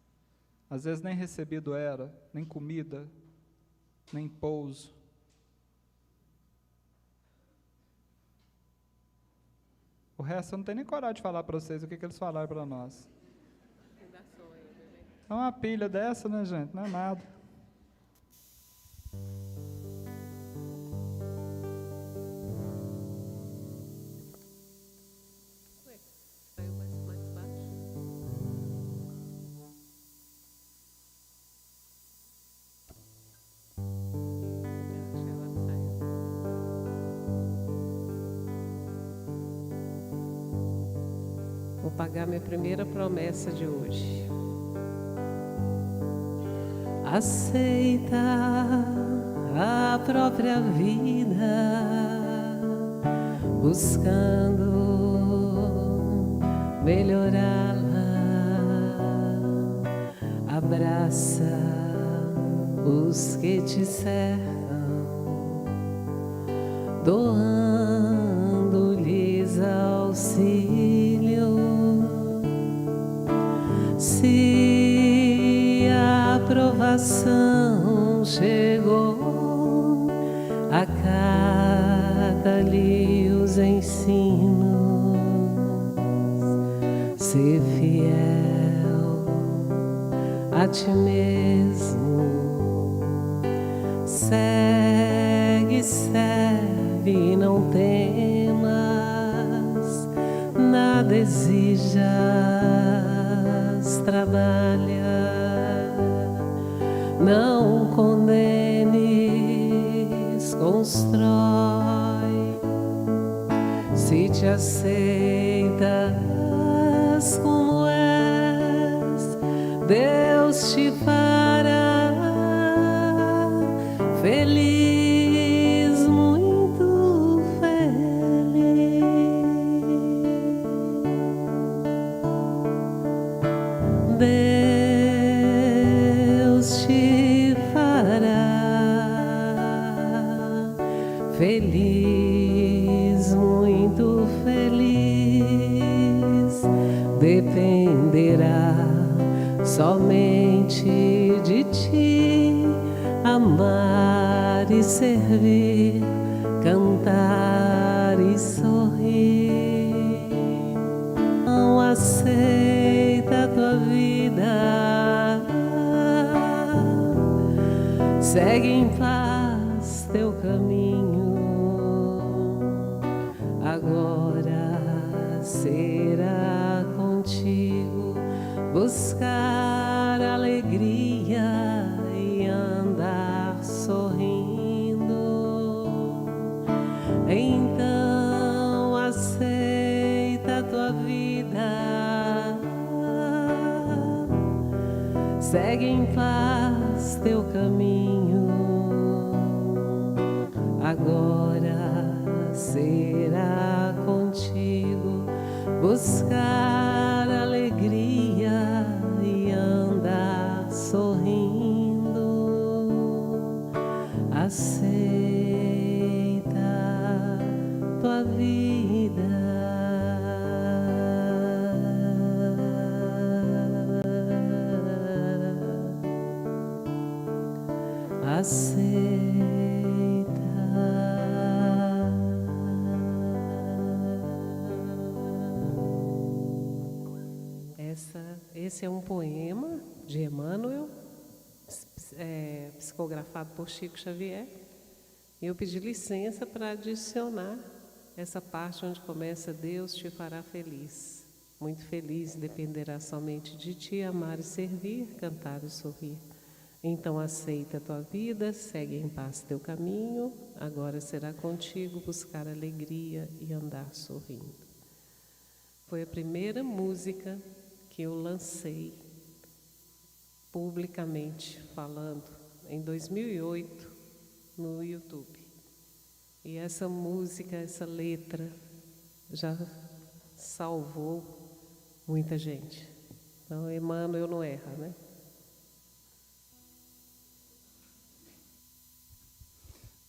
S3: Às vezes nem recebido era, nem comida, nem pouso. O resto eu não tenho nem coragem de falar para vocês o que eles falaram para nós. É uma pilha dessa, né, gente? Não é nada.
S1: Vou pagar minha primeira promessa de hoje. Aceita a própria vida, buscando melhorá-la. Abraça os que te cercam, doando-lhes auxílio. Se a aprovação chegou, acata-lhe os ensinos, ser fiel a ti mesmo, segue, serve, não temas, nada exijas, trabalha, não condenes, constrói. Se te aceitas como és, Deus te fará feliz, muito feliz. Deus te fará feliz, muito feliz. Dependerá somente de ti, amar e servir, cantar e sorrir. Não aceita a tua vida, segue em paz teu caminho. Agora será contigo buscar alegria e andar sorrindo. Então aceita a tua vida, segue em paz teu caminho. Agora será contigo buscar alegria e andar sorrindo. Aceita tua vida. Esse é um poema de Emmanuel, psicografado por Chico Xavier. E eu pedi licença para adicionar essa parte onde começa: Deus te fará feliz. Muito feliz dependerá somente de ti, amar e servir, cantar e sorrir. Então aceita a tua vida, segue em paz teu caminho, agora será contigo buscar alegria e andar sorrindo. Foi a primeira música que eu lancei publicamente falando em 2008 no YouTube. E essa música, essa letra já salvou muita gente. Então, Emmanuel não erra, né?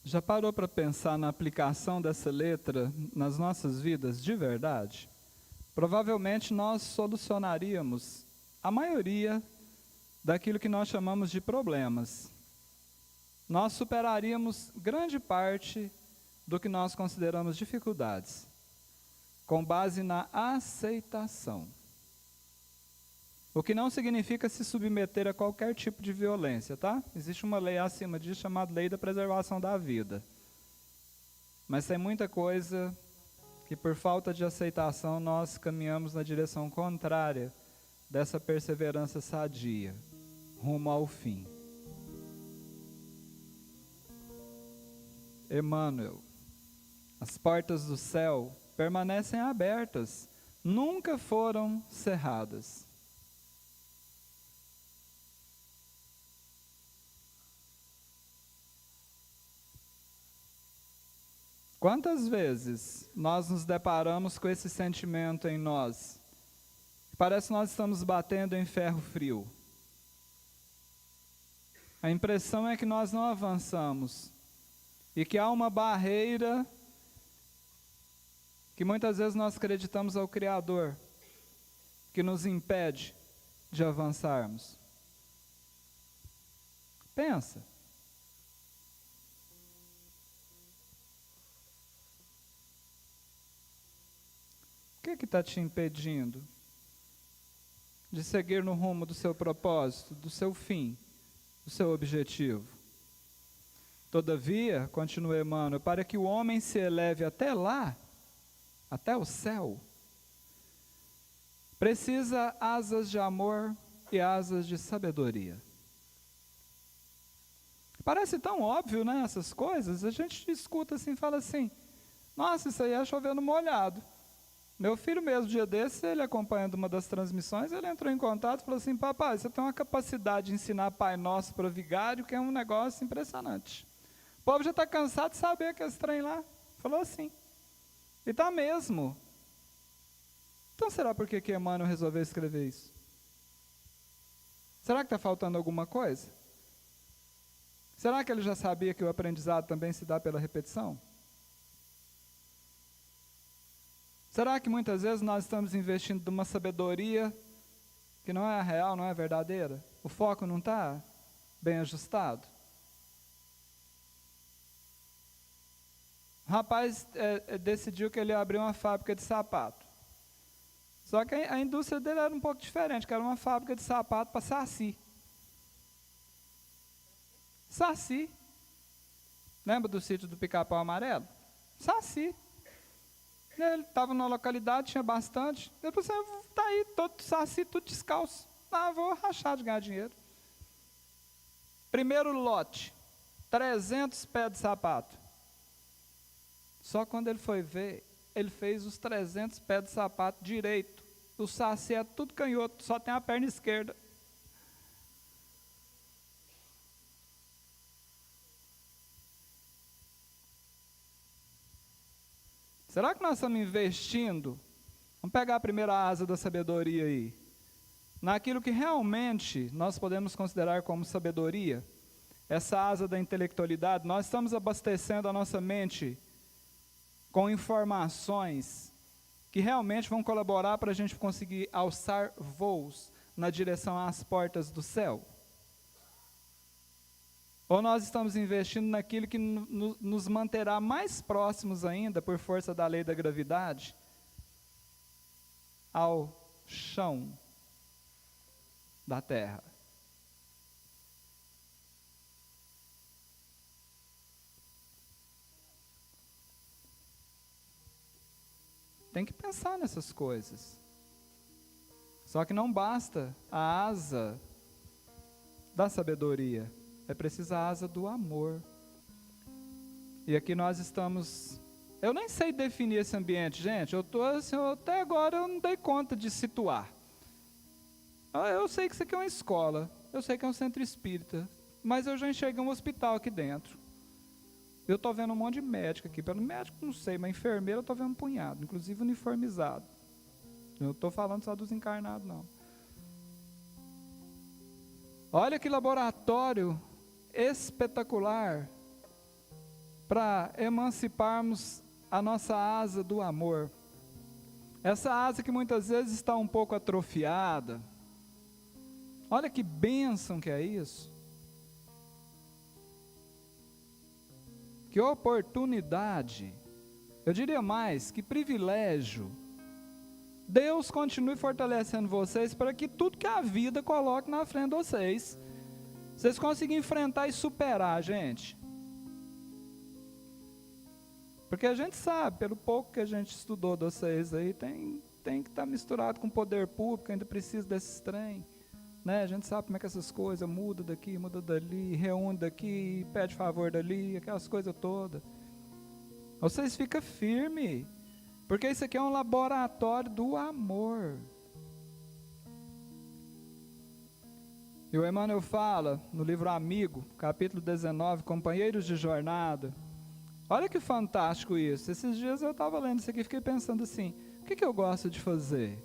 S3: Já parou para pensar na aplicação dessa letra nas nossas vidas de verdade? Provavelmente nós solucionaríamos a maioria daquilo que nós chamamos de problemas. Nós superaríamos grande parte do que nós consideramos dificuldades, com base na aceitação. O que não significa se submeter a qualquer tipo de violência, tá? Existe uma lei acima disso chamada Lei da Preservação da Vida. Mas tem muita coisa que, por falta de aceitação, nós caminhamos na direção contrária dessa perseverança sadia, rumo ao fim. Emmanuel, as portas do céu permanecem abertas, nunca foram cerradas. Quantas vezes nós nos deparamos com esse sentimento em nós? Parece que nós estamos batendo em ferro frio. A impressão é que nós não avançamos e que há uma barreira que muitas vezes nós acreditamos ao Criador, que nos impede de avançarmos. Pensa. O que está te impedindo de seguir no rumo do seu propósito, do seu fim, do seu objetivo? Todavia, continua Emmanuel, para que o homem se eleve até lá, até o céu, precisa asas de amor e asas de sabedoria. Parece tão óbvio, né, essas coisas. A gente escuta assim, fala assim: nossa, isso aí é chovendo molhado. Meu filho mesmo, dia desse, ele acompanhando uma das transmissões, ele entrou em contato e falou assim: papai, você tem uma capacidade de ensinar Pai Nosso para o vigário que é um negócio impressionante. O povo já está cansado de saber que esse trem lá. Falou assim. E está mesmo. Então será por que Emmanuel resolveu escrever isso? Será que está faltando alguma coisa? Será que ele já sabia que o aprendizado também se dá pela repetição? Será que muitas vezes nós estamos investindo numa sabedoria que não é real, não é verdadeira? O foco não está bem ajustado? O rapaz decidiu que ele ia abrir uma fábrica de sapato. Só que a indústria dele era um pouco diferente, que era uma fábrica de sapato para Saci. Saci. Lembra do sítio do Pica-Pau Amarelo? Saci. Ele estava numa localidade, tinha bastante. Ele falou assim: está aí, todo Saci, tudo descalço. Vou rachar de ganhar dinheiro. Primeiro lote, 300 pés de sapato. Só quando ele foi ver, ele fez os 300 pés de sapato direito. O Saci é tudo canhoto, só tem a perna esquerda. Será que nós estamos investindo? Vamos pegar a primeira asa da sabedoria aí. Naquilo que realmente nós podemos considerar como sabedoria, essa asa da intelectualidade, nós estamos abastecendo a nossa mente com informações que realmente vão colaborar para a gente conseguir alçar voos na direção às portas do céu? Ou nós estamos investindo naquilo que nos manterá mais próximos ainda, por força da lei da gravidade, ao chão, da terra. Tem que pensar nessas coisas. Só que não basta a asa da sabedoria, é preciso a asa do amor. E aqui nós estamos... Eu nem sei definir esse ambiente, gente. Até agora eu não dei conta de situar. Eu sei que isso aqui é uma escola, eu sei que é um centro espírita, mas eu já enxerguei um hospital aqui dentro. Eu estou vendo um monte de médico aqui. Pelo médico, não sei, mas enfermeira eu estou vendo um punhado, inclusive uniformizado. Eu não estou falando só dos encarnados, não. Olha que laboratório espetacular para emanciparmos a nossa asa do amor. Essa asa que muitas vezes está um pouco atrofiada. Olha que bênção que é isso. Que oportunidade, eu diria mais, que privilégio. Deus continue fortalecendo vocês para que tudo que a vida coloque na frente de vocês conseguem enfrentar e superar, gente. Porque a gente sabe, pelo pouco que a gente estudou de vocês aí, tem que estar misturado com o poder público, ainda precisa desses trem. Né? A gente sabe como é que essas coisas mudam daqui, muda dali, reúne daqui, pede favor dali, aquelas coisas todas. Vocês ficam firmes, porque isso aqui é um laboratório do amor. E o Emmanuel fala no livro Amigo, capítulo 19, Companheiros de Jornada. Olha que fantástico isso. Esses dias eu estava lendo isso aqui e fiquei pensando assim, o que eu gosto de fazer?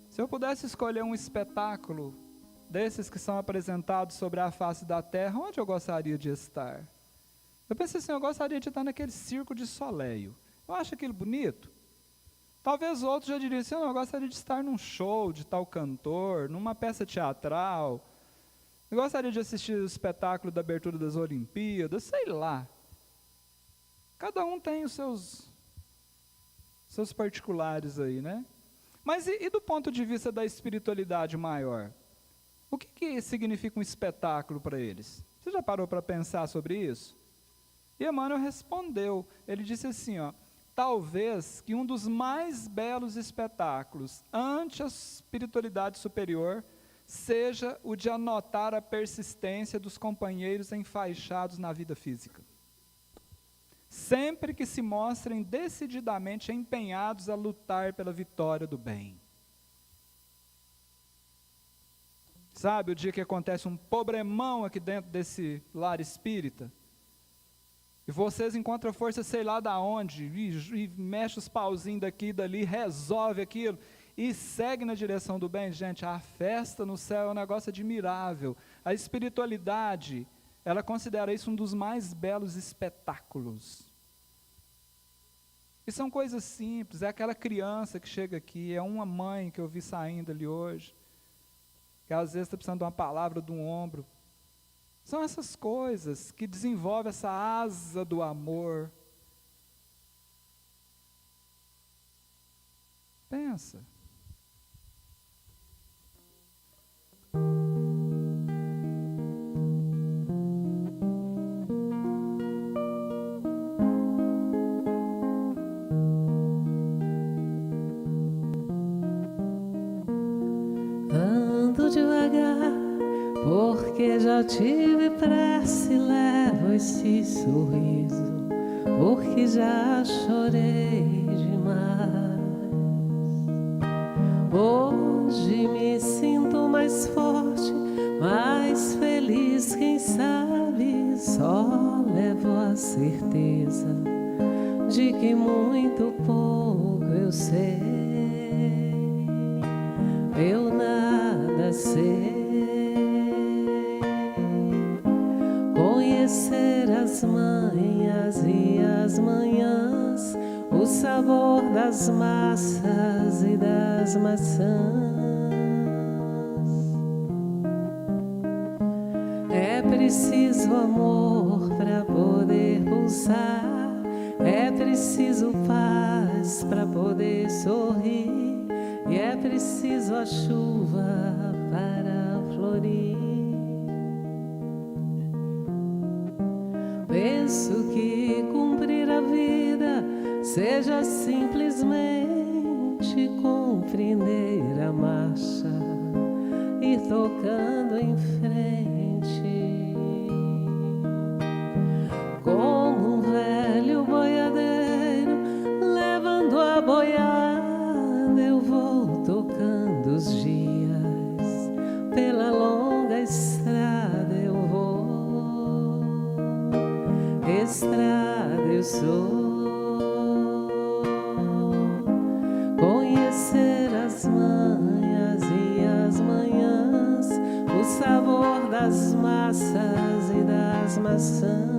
S3: Se eu pudesse escolher um espetáculo desses que são apresentados sobre a face da terra, onde eu gostaria de estar? Eu pensei assim, eu gostaria de estar naquele circo de Soleil. Eu acho aquilo bonito. Talvez outros já diriam assim, eu gostaria de estar num show de tal cantor, numa peça teatral. Eu gostaria de assistir o espetáculo da abertura das Olimpíadas, sei lá. Cada um tem os seus particulares aí, né? Mas e do ponto de vista da espiritualidade maior? O que significa um espetáculo para eles? Você já parou para pensar sobre isso? E Emmanuel respondeu, ele disse assim, talvez que um dos mais belos espetáculos ante a espiritualidade superior seja o de anotar a persistência dos companheiros enfaixados na vida física. Sempre que se mostrem decididamente empenhados a lutar pela vitória do bem. Sabe, o dia que acontece um problemão aqui dentro desse lar espírita, e vocês encontram força sei lá da onde, e mexe os pauzinhos daqui e dali, resolve aquilo, e segue na direção do bem. Gente, a festa no céu é um negócio admirável. A espiritualidade, ela considera isso um dos mais belos espetáculos. E são coisas simples, é aquela criança que chega aqui, é uma mãe que eu vi saindo ali hoje, que às vezes está precisando de uma palavra, de um ombro. São essas coisas que desenvolvem essa asa do amor. Pensa.
S1: Ando devagar, porque já tive pressa e levo esse sorriso, porque já chorei demais. Hoje me sinto mais forte, mais feliz, quem sabe só levo a certeza de que muito pouco eu sei. Eu nada sei, conhecer as manhas e as manhãs, o sabor das massas e das maçãs. É preciso amor para poder pulsar, é preciso paz para poder sorrir, e é preciso a chuva para florir. Penso que cumprir a vida seja simplesmente compreender a marcha, ir tocando em frente. Como um velho boiadeiro levando a boiada, eu vou tocando os dias, pela longa estrada eu vou. Estrada eu sou. Conhecer as manhas e as manhãs, o sabor das massas e das maçãs.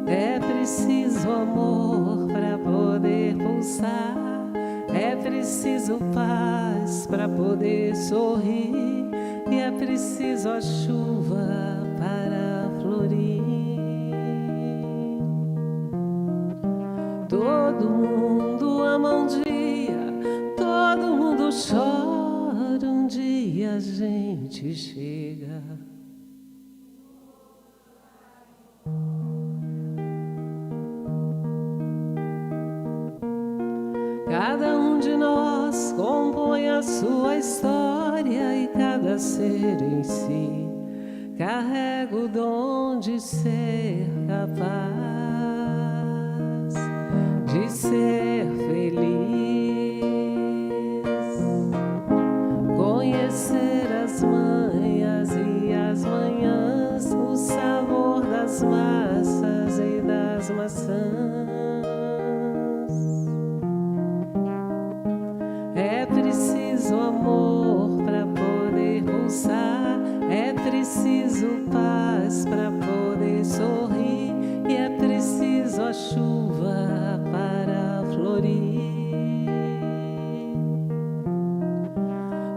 S1: É preciso amor para poder pulsar, é preciso paz para poder sorrir, e é preciso a chuva para florir. Todo mundo ama um dia, todo mundo chora, um dia a gente chega. Cada um de nós compõe a sua história e cada ser em si carrega o dom de ser capaz de ser feliz. Conhecer as manhas e as manhãs, o sabor das massas e das maçãs. É preciso amor para poder pulsar, é preciso paz para poder sorrir, e é preciso a chuva para florir.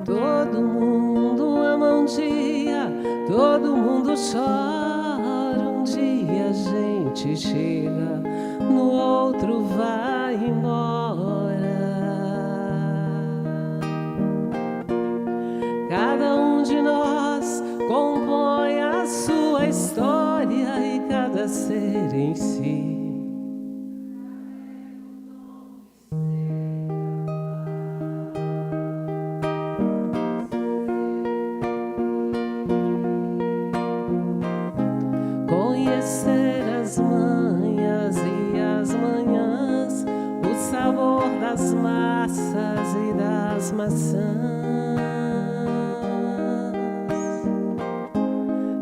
S1: Todo mundo ama um dia, todo mundo chora, um dia a gente chega, no outro vai embora. Cada um de nós compõe a sua história e cada ser em si. Conhecer as manhas e as manhãs, o sabor das massas e das maçãs.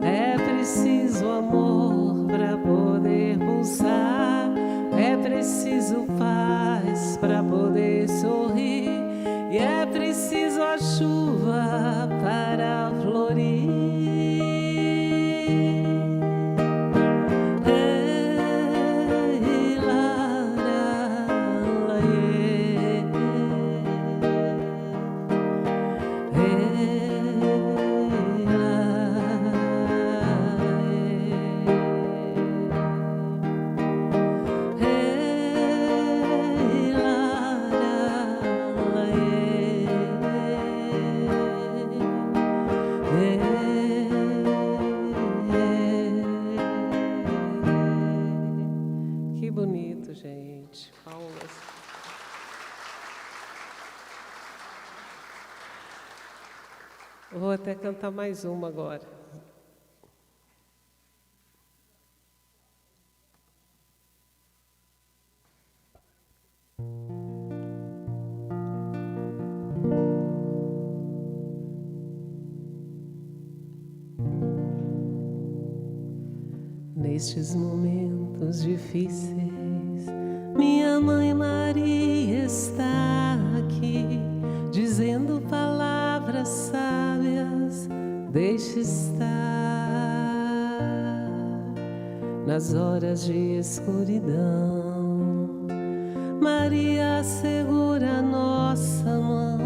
S1: É preciso amor para poder pulsar, é preciso paz para poder sorrir, e é preciso a chuva para florir. Que bonito, gente. Palmas. Vou até cantar mais uma agora. Nestes momentos difíceis, minha mãe Maria está aqui, dizendo palavras sábias, deixe estar. Nas horas de escuridão, Maria segura nossa mão,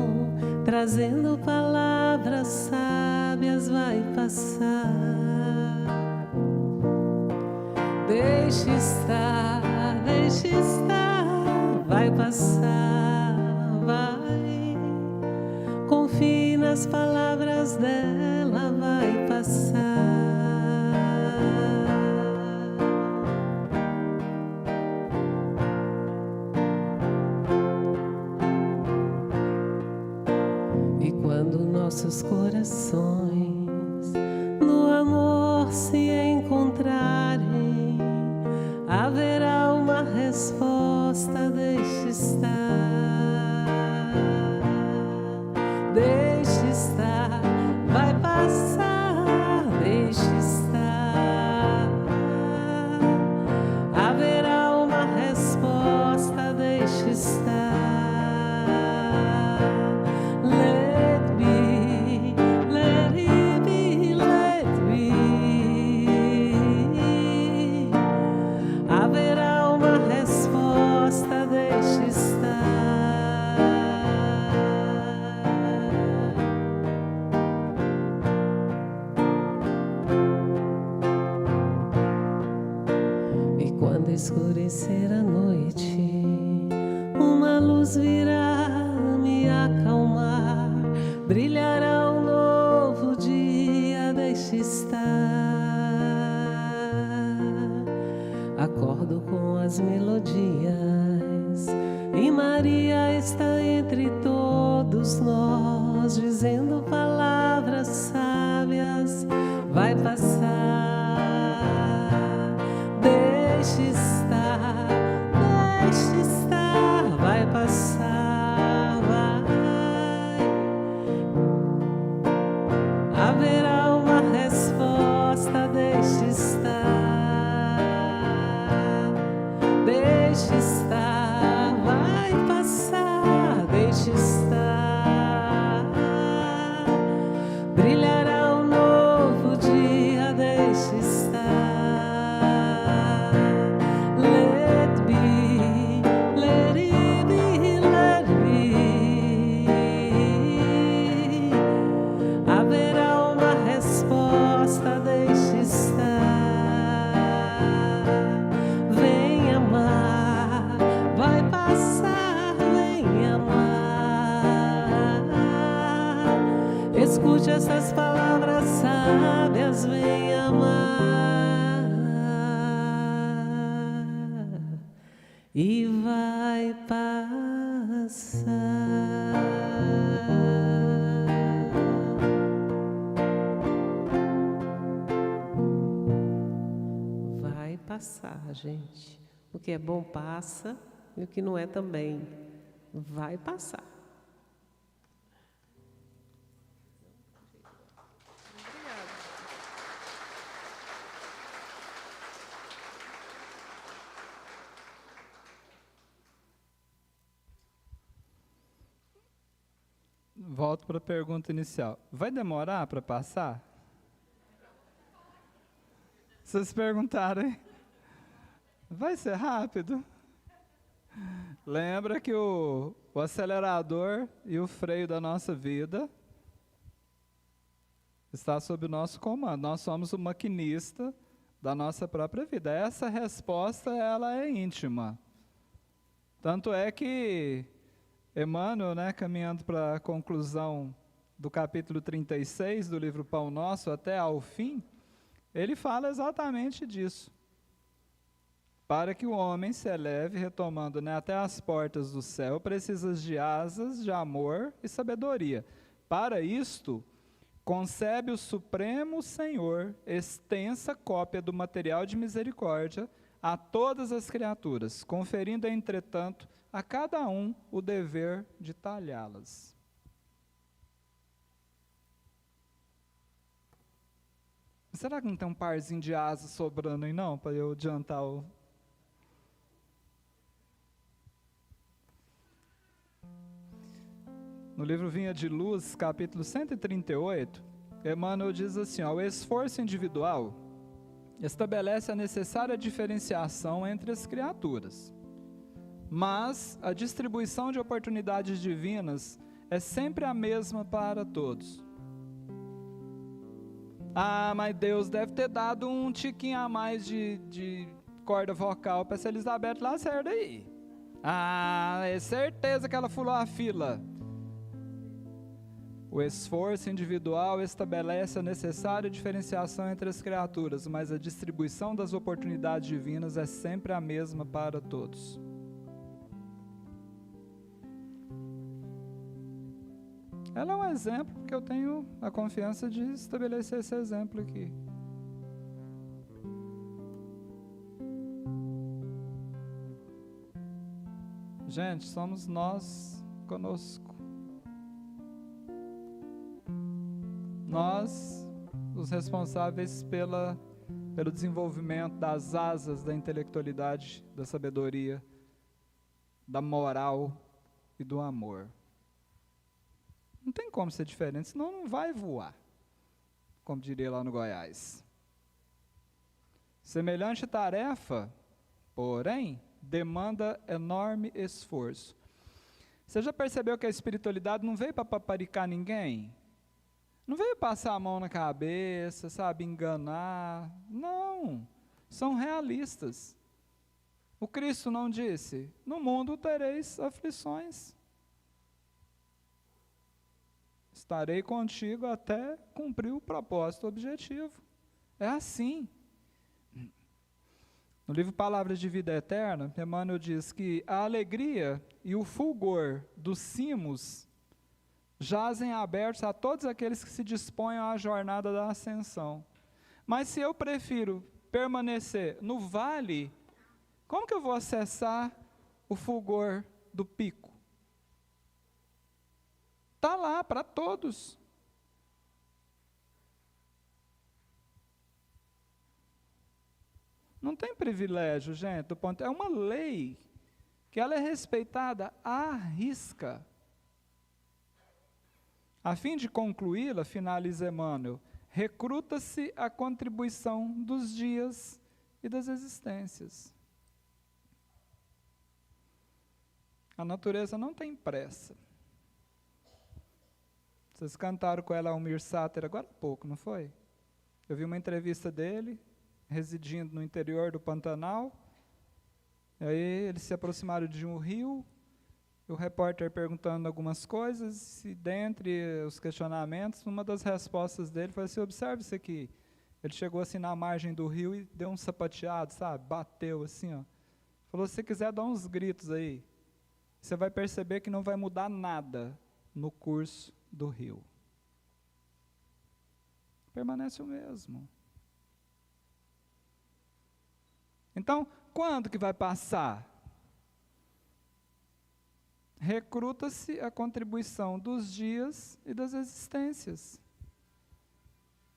S1: trazendo palavras sábias, vai passar. Deixe estar, vai passar, vai. as palavras dela vai passar. E quando nossos corações no amor se encontrarem, haverá uma resposta, deixe estar, deixe estar, vai passar, deixe estar, haverá uma resposta, deixe estar. Let be, let it be, let be. Haverá uma resposta, deixe estar. E quando escurecer a noite, uma luz virá me acalmar, brilhará um novo dia, deixe estar. Acordo com as melodias e Maria está entre todos nós, dizendo palavras sábias, vai passar, deixe estar, vai passar, vai. Haverá uma resposta, deixe estar, deixe estar, vai passar, deixe estar. Brilhará um novo dia, deixe estar. Let be, let it be, let be. Haverá uma resposta, deixe estar. Vem amar, vai passar, vem amar. Escute essas palavras sábias, vem amar. E vai passar. Vai passar, gente. O que é bom passa e o que não é também. Vai passar.
S3: Volto para a pergunta inicial. Vai demorar para passar? Vocês perguntaram, hein? Vai ser rápido? Lembra que o acelerador e o freio da nossa vida está sob o nosso comando. Nós somos o maquinista da nossa própria vida. Essa resposta, ela é íntima. Tanto é que Emmanuel, caminhando para a conclusão do capítulo 36 do livro Pão Nosso até ao fim, ele fala exatamente disso. Para que o homem se eleve, retomando até as portas do céu, precisa de asas, de amor e sabedoria. Para isto, concebe o Supremo Senhor extensa cópia do material de misericórdia a todas as criaturas, conferindo, entretanto, a cada um o dever de talhá-las. Será que não tem um parzinho de asas sobrando aí não, para eu adiantar o... No livro Vinha de Luz, capítulo 138, Emmanuel diz assim, o esforço individual estabelece a necessária diferenciação entre as criaturas, mas a distribuição de oportunidades divinas é sempre a mesma para todos. Ah, mas Deus deve ter dado um tiquinho a mais de corda vocal para essa Elizabeth Lacerda aí. Ah, é certeza que ela furou a fila. O esforço individual estabelece a necessária diferenciação entre as criaturas, mas a distribuição das oportunidades divinas é sempre a mesma para todos. Ela é um exemplo, porque eu tenho a confiança de estabelecer esse exemplo aqui. Gente, somos nós conosco. Nós, os responsáveis pelo desenvolvimento das asas da intelectualidade, da sabedoria, da moral e do amor. Não tem como ser diferente, senão não vai voar, como diria lá no Goiás. Semelhante tarefa, porém, demanda enorme esforço. Você já percebeu que a espiritualidade não veio para paparicar ninguém? Não veio passar a mão na cabeça, sabe, enganar. Não, são realistas. O Cristo não disse: no mundo tereis aflições. Estarei contigo até cumprir o propósito, o objetivo. É assim. No livro Palavras de Vida Eterna, Emmanuel diz que a alegria e o fulgor dos cimos jazem abertos a todos aqueles que se disponham à jornada da ascensão. Mas se eu prefiro permanecer no vale, como que eu vou acessar o fulgor do pico? Está lá para todos. Não tem privilégio, gente. É uma lei que ela é respeitada à risca. A fim de concluí-la, finaliza Emmanuel, recruta-se a contribuição dos dias e das existências. A natureza não tem pressa. Vocês cantaram com ela Almir Sater agora há pouco, não foi? Eu vi uma entrevista dele, residindo no interior do Pantanal. E aí eles se aproximaram de um rio, o repórter perguntando algumas coisas, e dentre os questionamentos, uma das respostas dele foi assim: observe isso aqui. Ele chegou assim na margem do rio e deu um sapateado, sabe? Bateu assim, ó. Falou: se você quiser dar uns gritos aí, você vai perceber que não vai mudar nada no curso do rio. Permanece o mesmo. Então, quando que vai passar? Recruta-se a contribuição dos dias e das existências.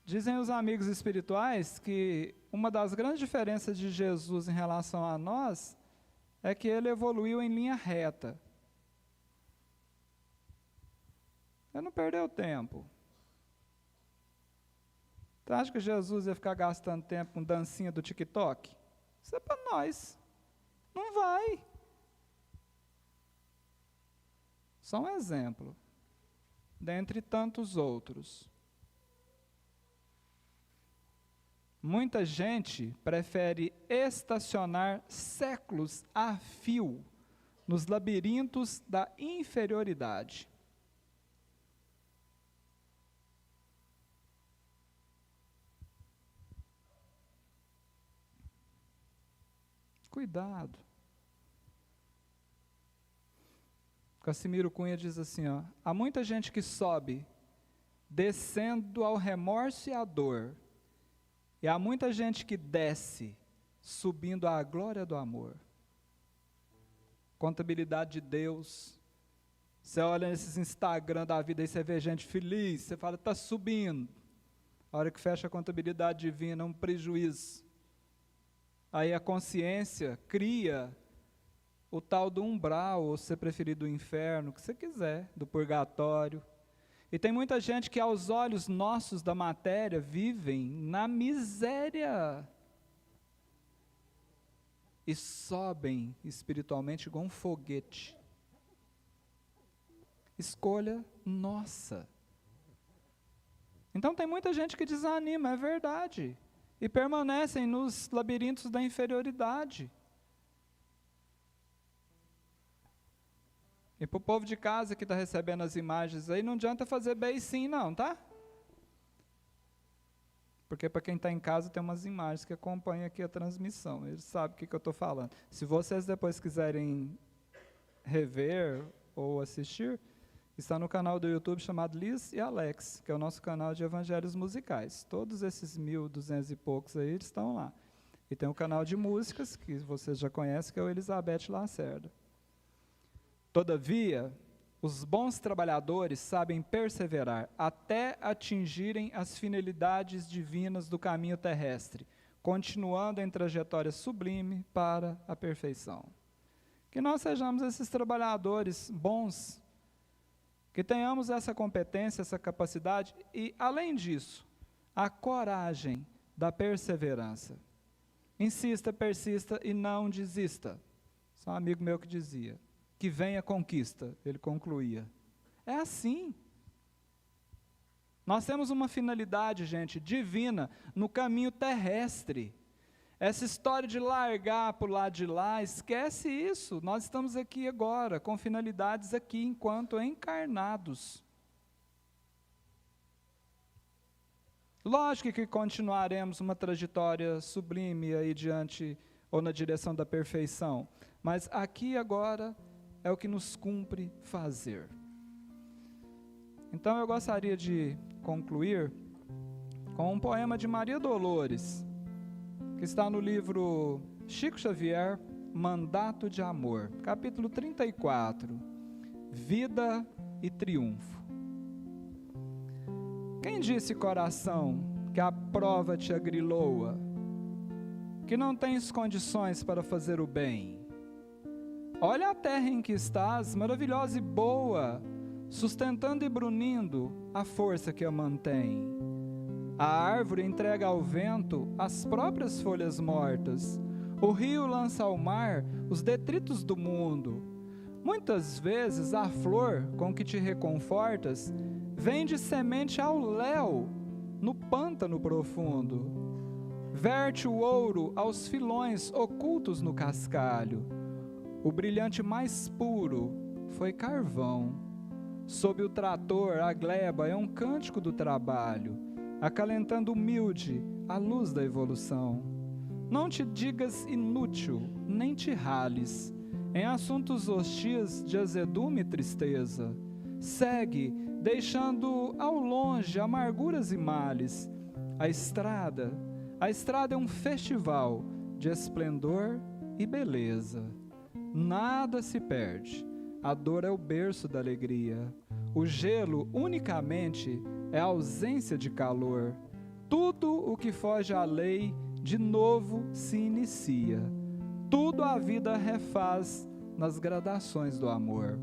S3: Dizem os amigos espirituais que uma das grandes diferenças de Jesus em relação a nós é que ele evoluiu em linha reta. Ele não perdeu tempo. Você acha que Jesus ia ficar gastando tempo com dancinha do TikTok? Isso é para nós. Não vai. Só um exemplo, dentre tantos outros. Muita gente prefere estacionar séculos a fio nos labirintos da inferioridade. Cuidado. Cassimiro Cunha diz assim, ó: há muita gente que sobe descendo ao remorso e à dor, e há muita gente que desce subindo à glória do amor. Contabilidade de Deus. Você olha nesses Instagram da vida e você vê gente feliz, você fala: está subindo. A hora que fecha a contabilidade divina, é um prejuízo. Aí a consciência cria o tal do umbral, ou se você preferir do inferno, o que você quiser, do purgatório. E tem muita gente que aos olhos nossos da matéria vivem na miséria e sobem espiritualmente igual um foguete. Escolha nossa. Então tem muita gente que desanima, é verdade, e permanecem nos labirintos da inferioridade. E para o povo de casa que está recebendo as imagens aí, não adianta fazer beicinho não, tá? Porque para quem está em casa tem umas imagens que acompanham aqui a transmissão. Eles sabem o que eu estou falando. Se vocês depois quiserem rever ou assistir, está no canal do YouTube chamado Liz e Alex, que é o nosso canal de evangelhos musicais. Todos esses 1.200 e poucos aí eles estão lá. E tem um canal de músicas, que vocês já conhecem, que é o Elizabeth Lacerda. Todavia, os bons trabalhadores sabem perseverar até atingirem as finalidades divinas do caminho terrestre, continuando em trajetória sublime para a perfeição. Que nós sejamos esses trabalhadores bons, que tenhamos essa competência, essa capacidade e, além disso, a coragem da perseverança. Insista, persista e não desista. Só um amigo meu que dizia, que venha a conquista, ele concluía. É assim. Nós temos uma finalidade, gente, divina, no caminho terrestre. Essa história de largar para o lado de lá, esquece isso. Nós estamos aqui agora, com finalidades aqui, enquanto encarnados. Lógico que continuaremos uma trajetória sublime aí diante, ou na direção da perfeição, mas aqui agora é o que nos cumpre fazer. Então eu gostaria de concluir com um poema de Maria Dolores, que está no livro Chico Xavier, Mandato de Amor, capítulo 34, Vida e Triunfo. Quem disse, coração, que a prova te agriloa, que não tens condições para fazer o bem? Olha a terra em que estás, maravilhosa e boa, sustentando e brunindo a força que a mantém. A árvore entrega ao vento as próprias folhas mortas, o rio lança ao mar os detritos do mundo. Muitas vezes a flor com que te reconfortas vem de semente ao léu, no pântano profundo. Verte o ouro aos filões ocultos no cascalho. O brilhante mais puro foi carvão. Sob o trator, a gleba é um cântico do trabalho, acalentando humilde a luz da evolução. Não te digas inútil, nem te rales em assuntos hostis de azedume e tristeza. Segue, deixando ao longe amarguras e males. A estrada é um festival de esplendor e beleza. Nada se perde, a dor é o berço da alegria. O gelo unicamente é a ausência de calor. Tudo o que foge à lei de novo se inicia. Tudo a vida refaz nas gradações do amor.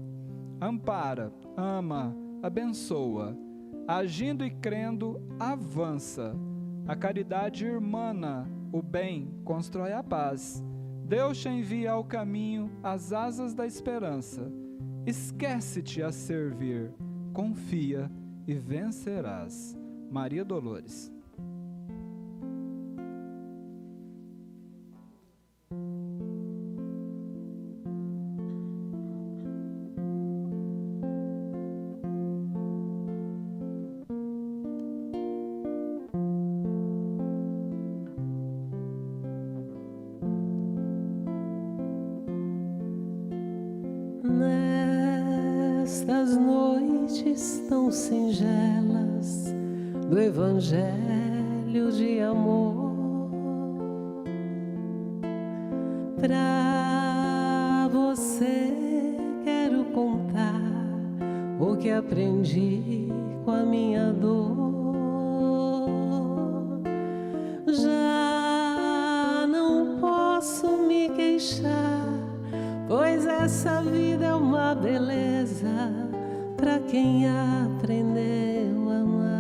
S3: Ampara, ama, abençoa. Agindo e crendo, avança. A caridade irmana, o bem constrói a paz. Deus te envia ao caminho as asas da esperança. Esquece-te a servir, confia e vencerás. Maria Dolores.
S1: Nestas noites tão singelas do Evangelho de amor, pra você quero contar o que aprendi com a minha dor. Já não posso me queixar, pois essa vida é uma beleza para quem aprendeu a amar.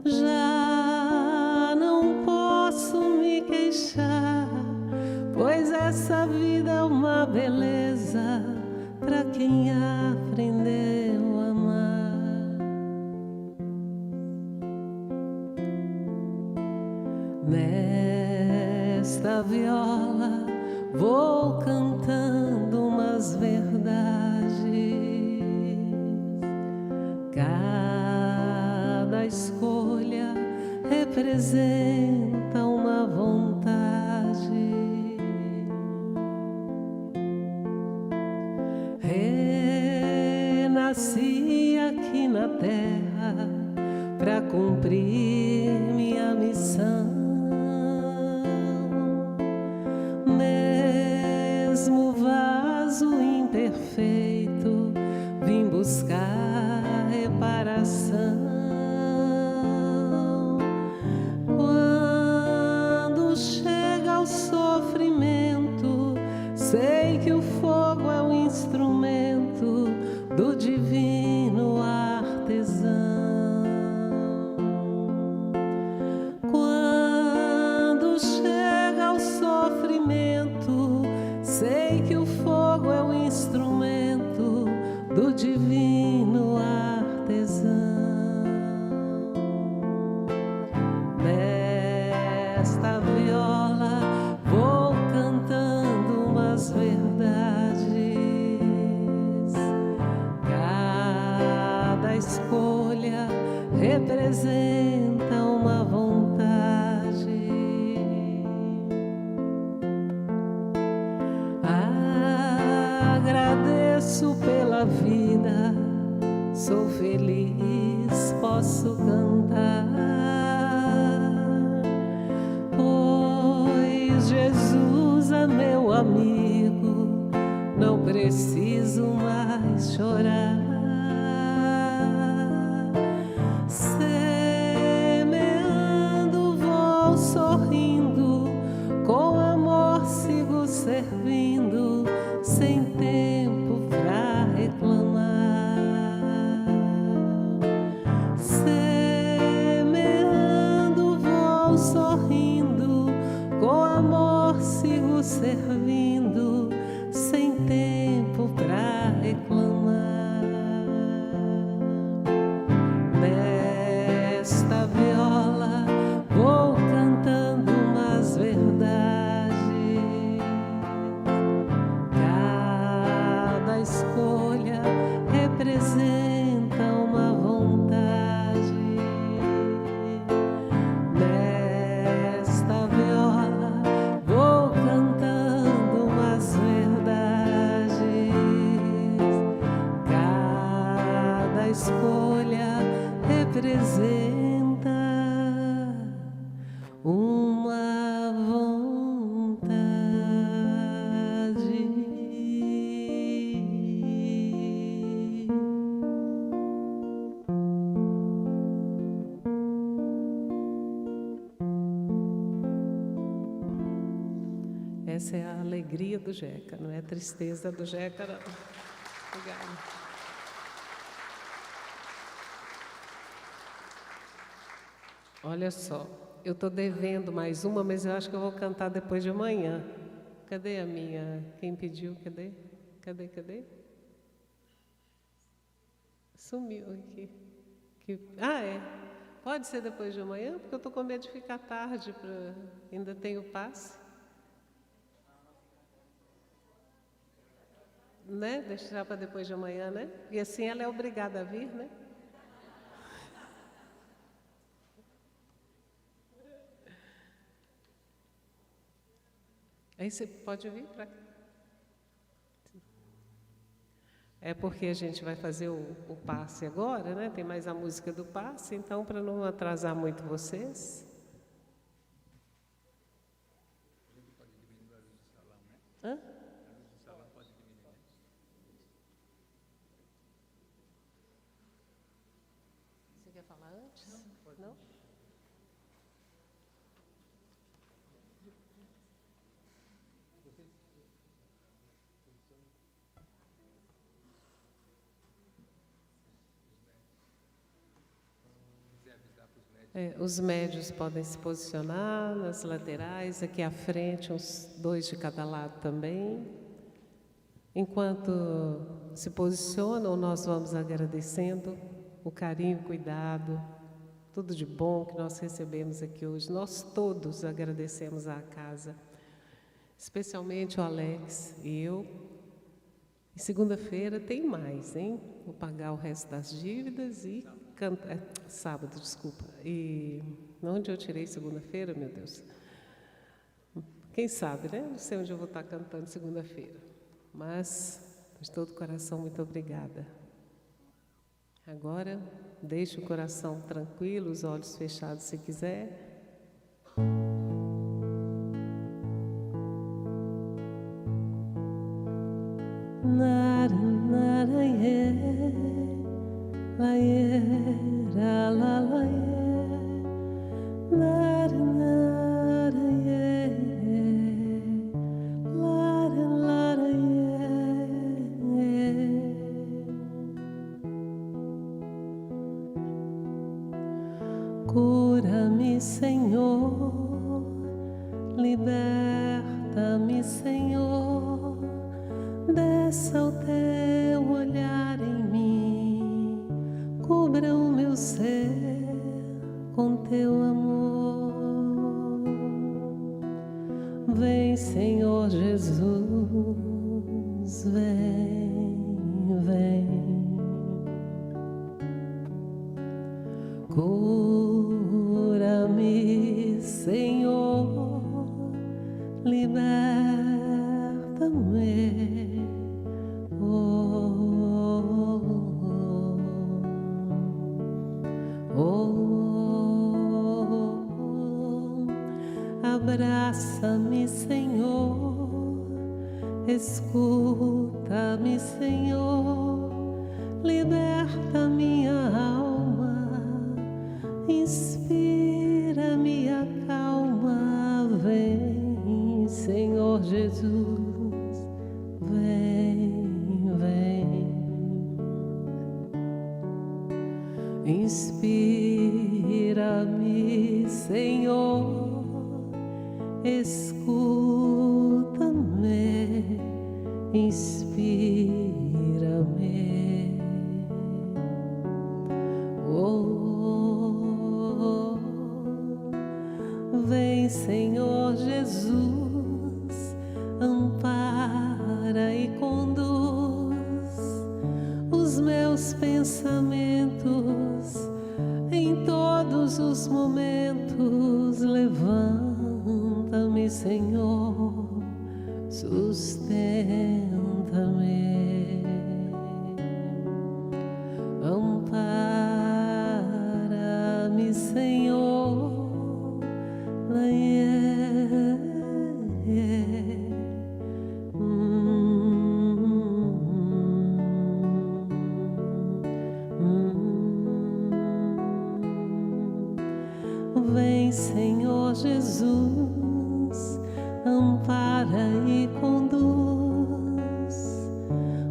S1: Já não posso me queixar, pois essa vida é uma beleza para quem aprendeu a amar. Nesta viola vou cantando umas verdades. Cada escolha representa uma vontade. Renasci aqui na terra para cumprir minha missão. Mesmo vaso imperfeito, vim buscar reparação. Quando chega o sofrimento, sei que o fogo é um instrumento do divino artesão. Quando chega o sofrimento, sei que o fogo é um instrumento do divino artesão. Nesta viola vou cantando umas verdades. Cada escolha representa uma vontade. Agradeço pela vida, sou feliz, posso cantar, pois Jesus é meu amigo, não preciso mais chorar. Semeando vou sorrindo, com amor sigo servindo, sem tempo pra reclamar. Semeando vou sorrindo, com amor sigo servindo, sem tempo pra reclamar. Nesta viola vou cantando umas verdades. Cada escolha representa uma vontade. Nesta viola vou cantando umas verdades. Cada escolha representa uma vontade. Essa é a alegria do Jeca, não é a tristeza do Jeca, não. Obrigada. Olha só, eu estou devendo mais uma, mas eu acho que eu vou cantar depois de amanhã. Cadê a minha? Quem pediu? Cadê? Cadê? Sumiu aqui. É. Pode ser depois de amanhã? Porque eu estou com medo de ficar tarde. Ainda tenho passe. Né? Deixar para depois de amanhã, né? E assim ela é obrigada a vir, né? Aí você pode vir para cá. É porque a gente vai fazer o passe agora, né? Tem mais a música do passe, então, para não atrasar muito vocês. Hã? Você quer falar antes? Não? Os médios podem se posicionar nas laterais, aqui à frente, uns 2 de cada lado também. Enquanto se posicionam, nós vamos agradecendo o carinho, o cuidado, tudo de bom que nós recebemos aqui hoje. Nós todos agradecemos à casa. especialmente o Alex e eu. E segunda-feira tem mais, hein? Vou pagar o resto das dívidas e cantar. Sábado, desculpa. E onde eu tirei segunda-feira, meu Deus? Quem sabe, né? Não sei onde eu vou estar cantando segunda-feira. Mas, de todo o coração, muito obrigada. Agora, deixe o coração tranquilo, os olhos fechados se quiser. Nara, nara, ye, la ye, ra, la, la, ye, nara, nara, ye, lara, lara, ye. Cura-me, Senhor, liberta-me, Senhor, desça o teu olhar em mim, cubra o meu ser com teu amor. Vem, Senhor Jesus, vem, vem. Cura-me, Senhor, liberta-me. Abraça-me, Senhor, escuta-me, Senhor, liberta minha alma, inspira-me, acalma, vem, Senhor Jesus, vem, vem. Inspira-me, Senhor, escuta-me, inspira-me. Oh, vem, Senhor Jesus, ampara e conduz os meus pensamentos em todos os momentos. Levanta-me, Senhor, sustenta-me, ampara-me, Senhor, vem, Senhor Jesus, ampara e conduz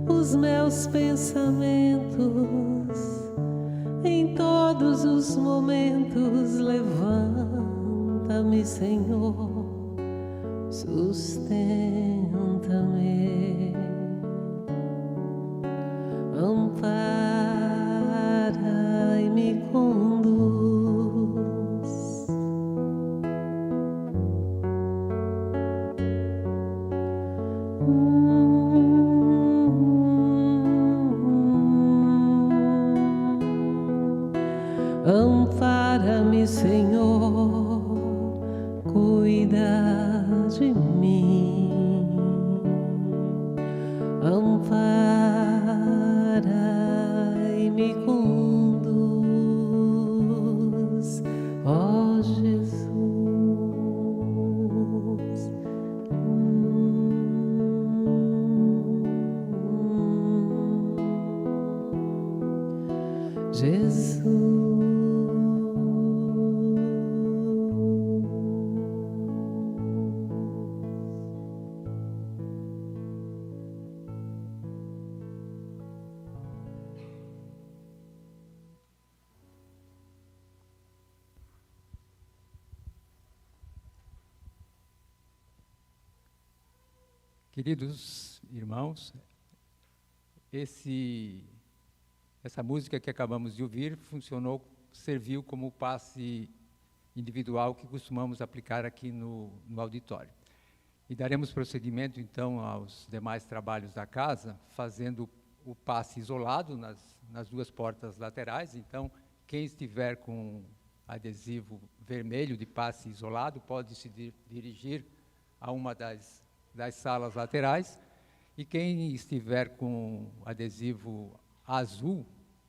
S1: os meus pensamentos em todos os momentos. Levanta-me, Senhor, sustenta-me, ampara e me conduz. Ampara-me, Senhor, cuida de mim. Ampara e me conduz, ó Jesus. Jesus.
S4: Queridos irmãos, essa música que acabamos de ouvir serviu como passe individual que costumamos aplicar aqui no auditório. E daremos procedimento, então, aos demais trabalhos da casa, fazendo o passe isolado nas duas portas laterais. Então, quem estiver com adesivo vermelho de passe isolado pode se dirigir a uma das salas laterais, e quem estiver com adesivo azul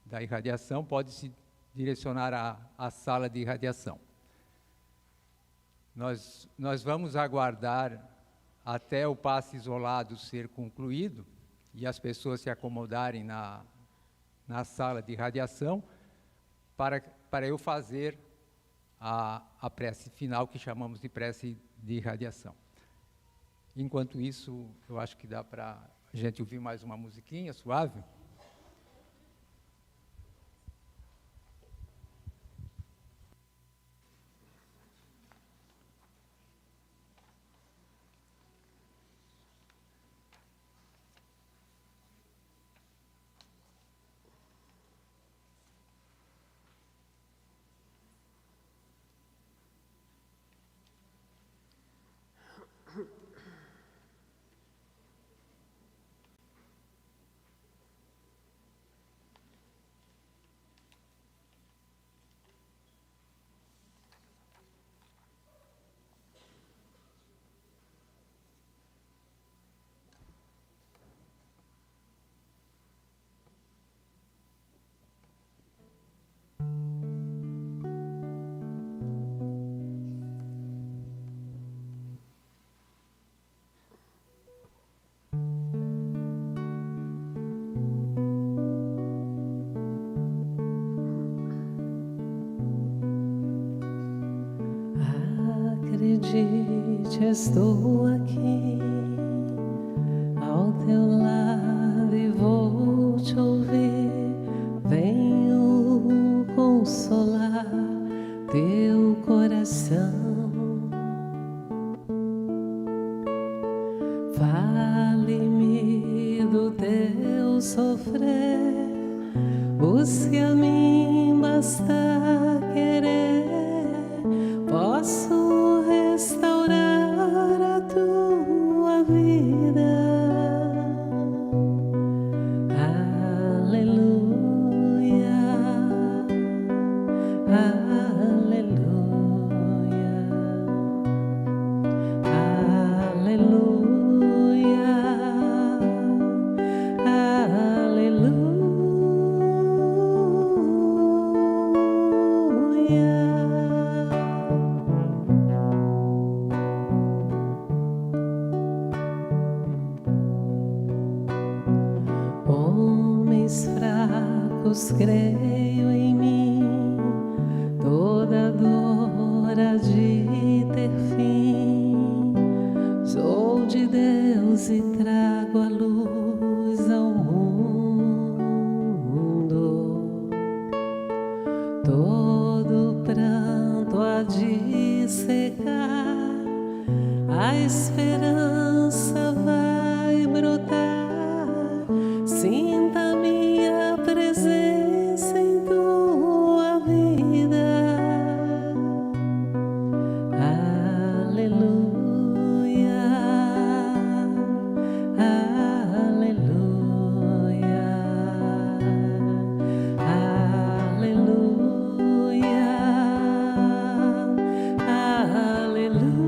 S4: da irradiação pode se direcionar à sala de irradiação. Nós vamos aguardar até o passe isolado ser concluído e as pessoas se acomodarem na sala de irradiação para eu fazer a prece final, que chamamos de prece de irradiação. Enquanto isso, eu acho que dá para a gente ouvir mais uma musiquinha suave.
S1: Acredite, estou aqui ao teu lado e vou te ouvir. Venho consolar teu coração. Fale-me do teu sofrer, busque a mim, basta querer. Posso restaurar a tua vida. Aleluia, aleluia, aleluia, aleluia. Homens fracos, creio em mim, toda dor há de ter fim. Sou de Deus e trago a luz ao mundo. Todo pranto há de secar, a esperança vai brotar. Sinta minha presença em tua vida. Aleluia, aleluia, aleluia,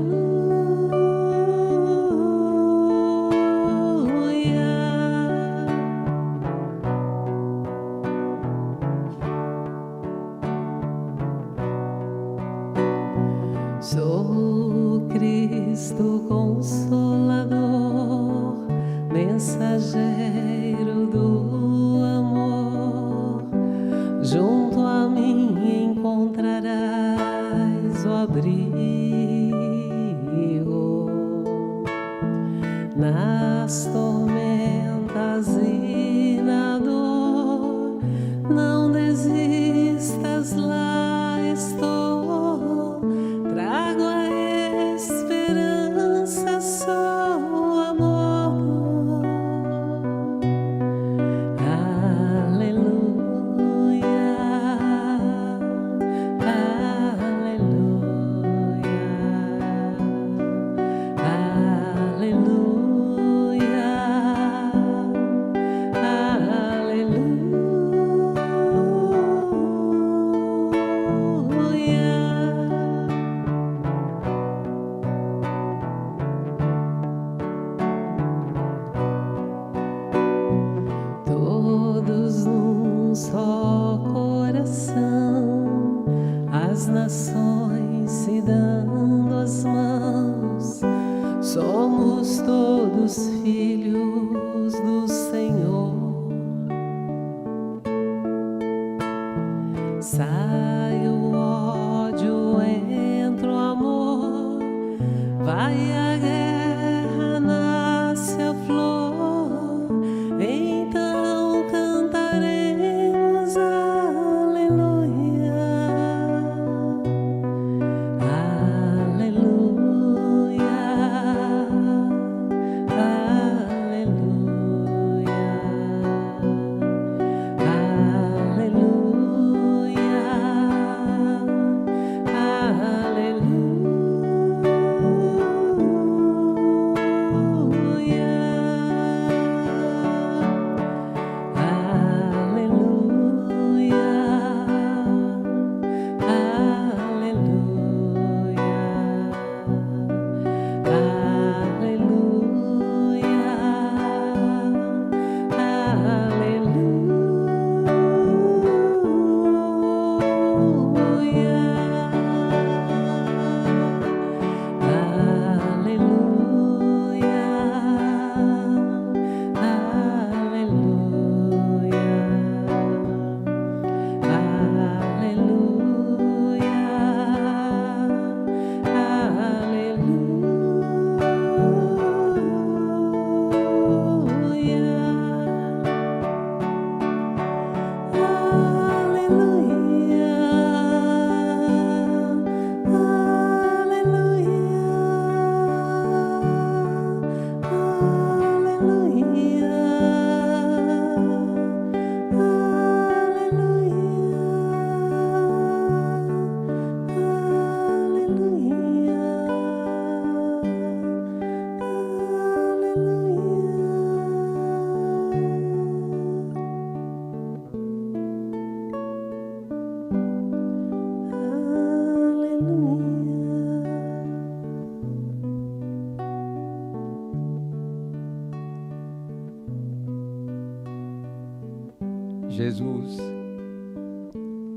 S1: Sou Cristo Consolador, mensageiro do amor. Junto a mim encontrarás o abrigo nas tormentas e na dor. Não desistas, lá estou. Trago a esperança, sou o amor. Aleluia, aleluia, aleluia, aleluia, Somos todos filhos do Senhor. Sai o ódio, entra o amor, vai a guerra, nasce a flor, então cantaremos aleluia, aleluia,
S4: Jesus,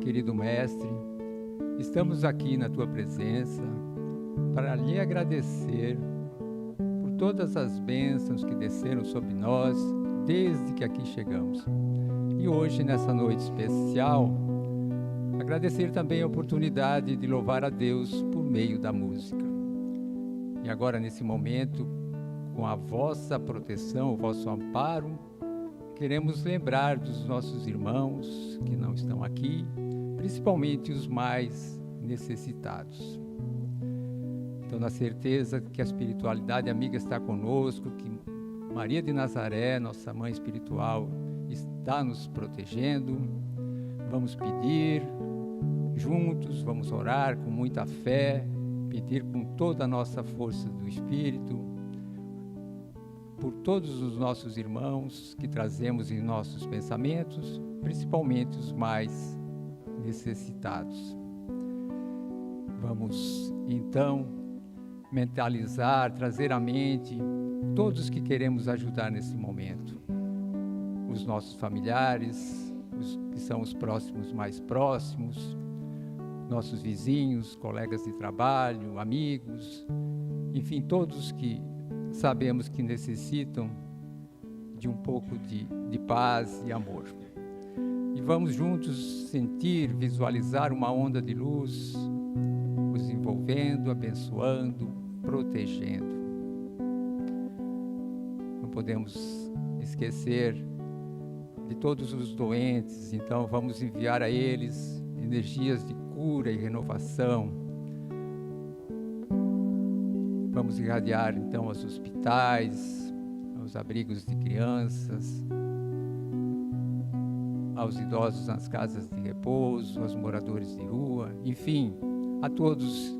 S4: querido Mestre, estamos aqui na Tua presença para lhe agradecer por todas as bênçãos que desceram sobre nós desde que aqui chegamos. E hoje, nessa noite especial, agradecer também a oportunidade de louvar a Deus por meio da música. E agora, nesse momento, com a vossa proteção, o vosso amparo, queremos lembrar dos nossos irmãos que não estão aqui, principalmente os mais necessitados. Então, na certeza que a espiritualidade amiga está conosco, que Maria de Nazaré, nossa mãe espiritual, está nos protegendo, vamos pedir juntos, vamos orar com muita fé, pedir com toda a nossa força do Espírito, por todos os nossos irmãos que trazemos em nossos pensamentos, principalmente os mais necessitados. Vamos, então, mentalizar, trazer à mente todos que queremos ajudar nesse momento. Os nossos familiares, os que são os próximos mais próximos, nossos vizinhos, colegas de trabalho, amigos, enfim, todos que sabemos que necessitam de um pouco de paz e amor. E vamos juntos sentir, visualizar uma onda de luz, os envolvendo, abençoando, protegendo. Não podemos esquecer de todos os doentes, então vamos enviar a eles energias de cura e renovação. Vamos irradiar, então, aos hospitais, aos abrigos de crianças, aos idosos nas casas de repouso, aos moradores de rua, enfim, a todos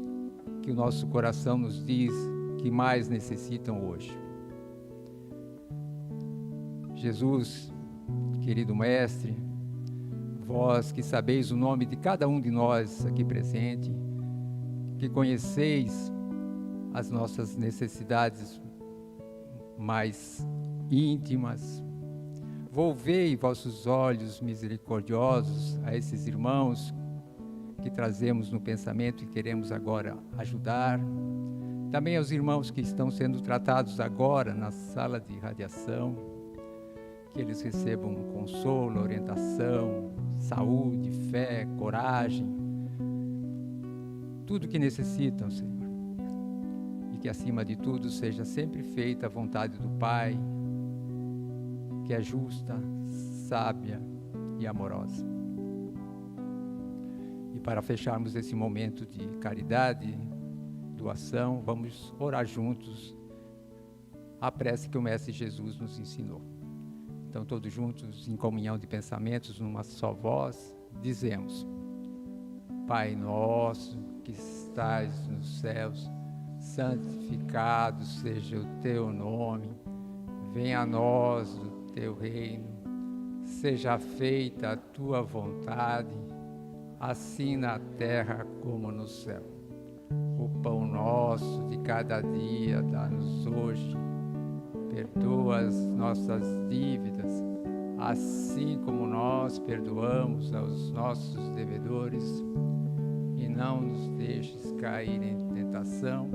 S4: que o nosso coração nos diz que mais necessitam hoje. Jesus, querido Mestre, vós que sabeis o nome de cada um de nós aqui presente, que conheceis as nossas necessidades mais íntimas, volvei vossos olhos misericordiosos a esses irmãos que trazemos no pensamento e queremos agora ajudar, Também aos irmãos que estão sendo tratados agora na sala de radiação, que eles recebam consolo, orientação, saúde, fé, coragem, tudo que necessitam, Senhor. E que, acima de tudo, seja sempre feita a vontade do Pai, que é justa, sábia e amorosa. E para fecharmos esse momento de caridade, doação, vamos orar juntos a prece que o Mestre Jesus nos ensinou. Então, todos juntos, em comunhão de pensamentos, numa só voz, dizemos: Pai nosso que estais nos céus, santificado seja o teu nome, venha a nós o teu reino, seja feita a tua vontade, assim na terra como no céu. O pão nosso de cada dia dá-nos hoje, perdoa as nossas dívidas, assim como nós perdoamos aos nossos devedores, e não nos deixes cair em tentação,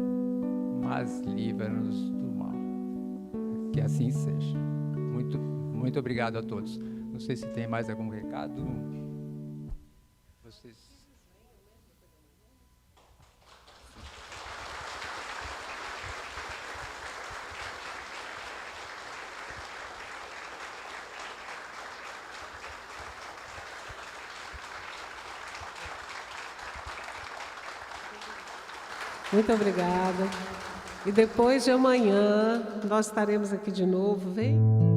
S4: mas livra-nos do mal. Que assim seja. Muito obrigado a todos. Não sei se tem mais algum recado. Vocês...
S1: Muito obrigada. E depois de amanhã, nós estaremos aqui de novo. Vem.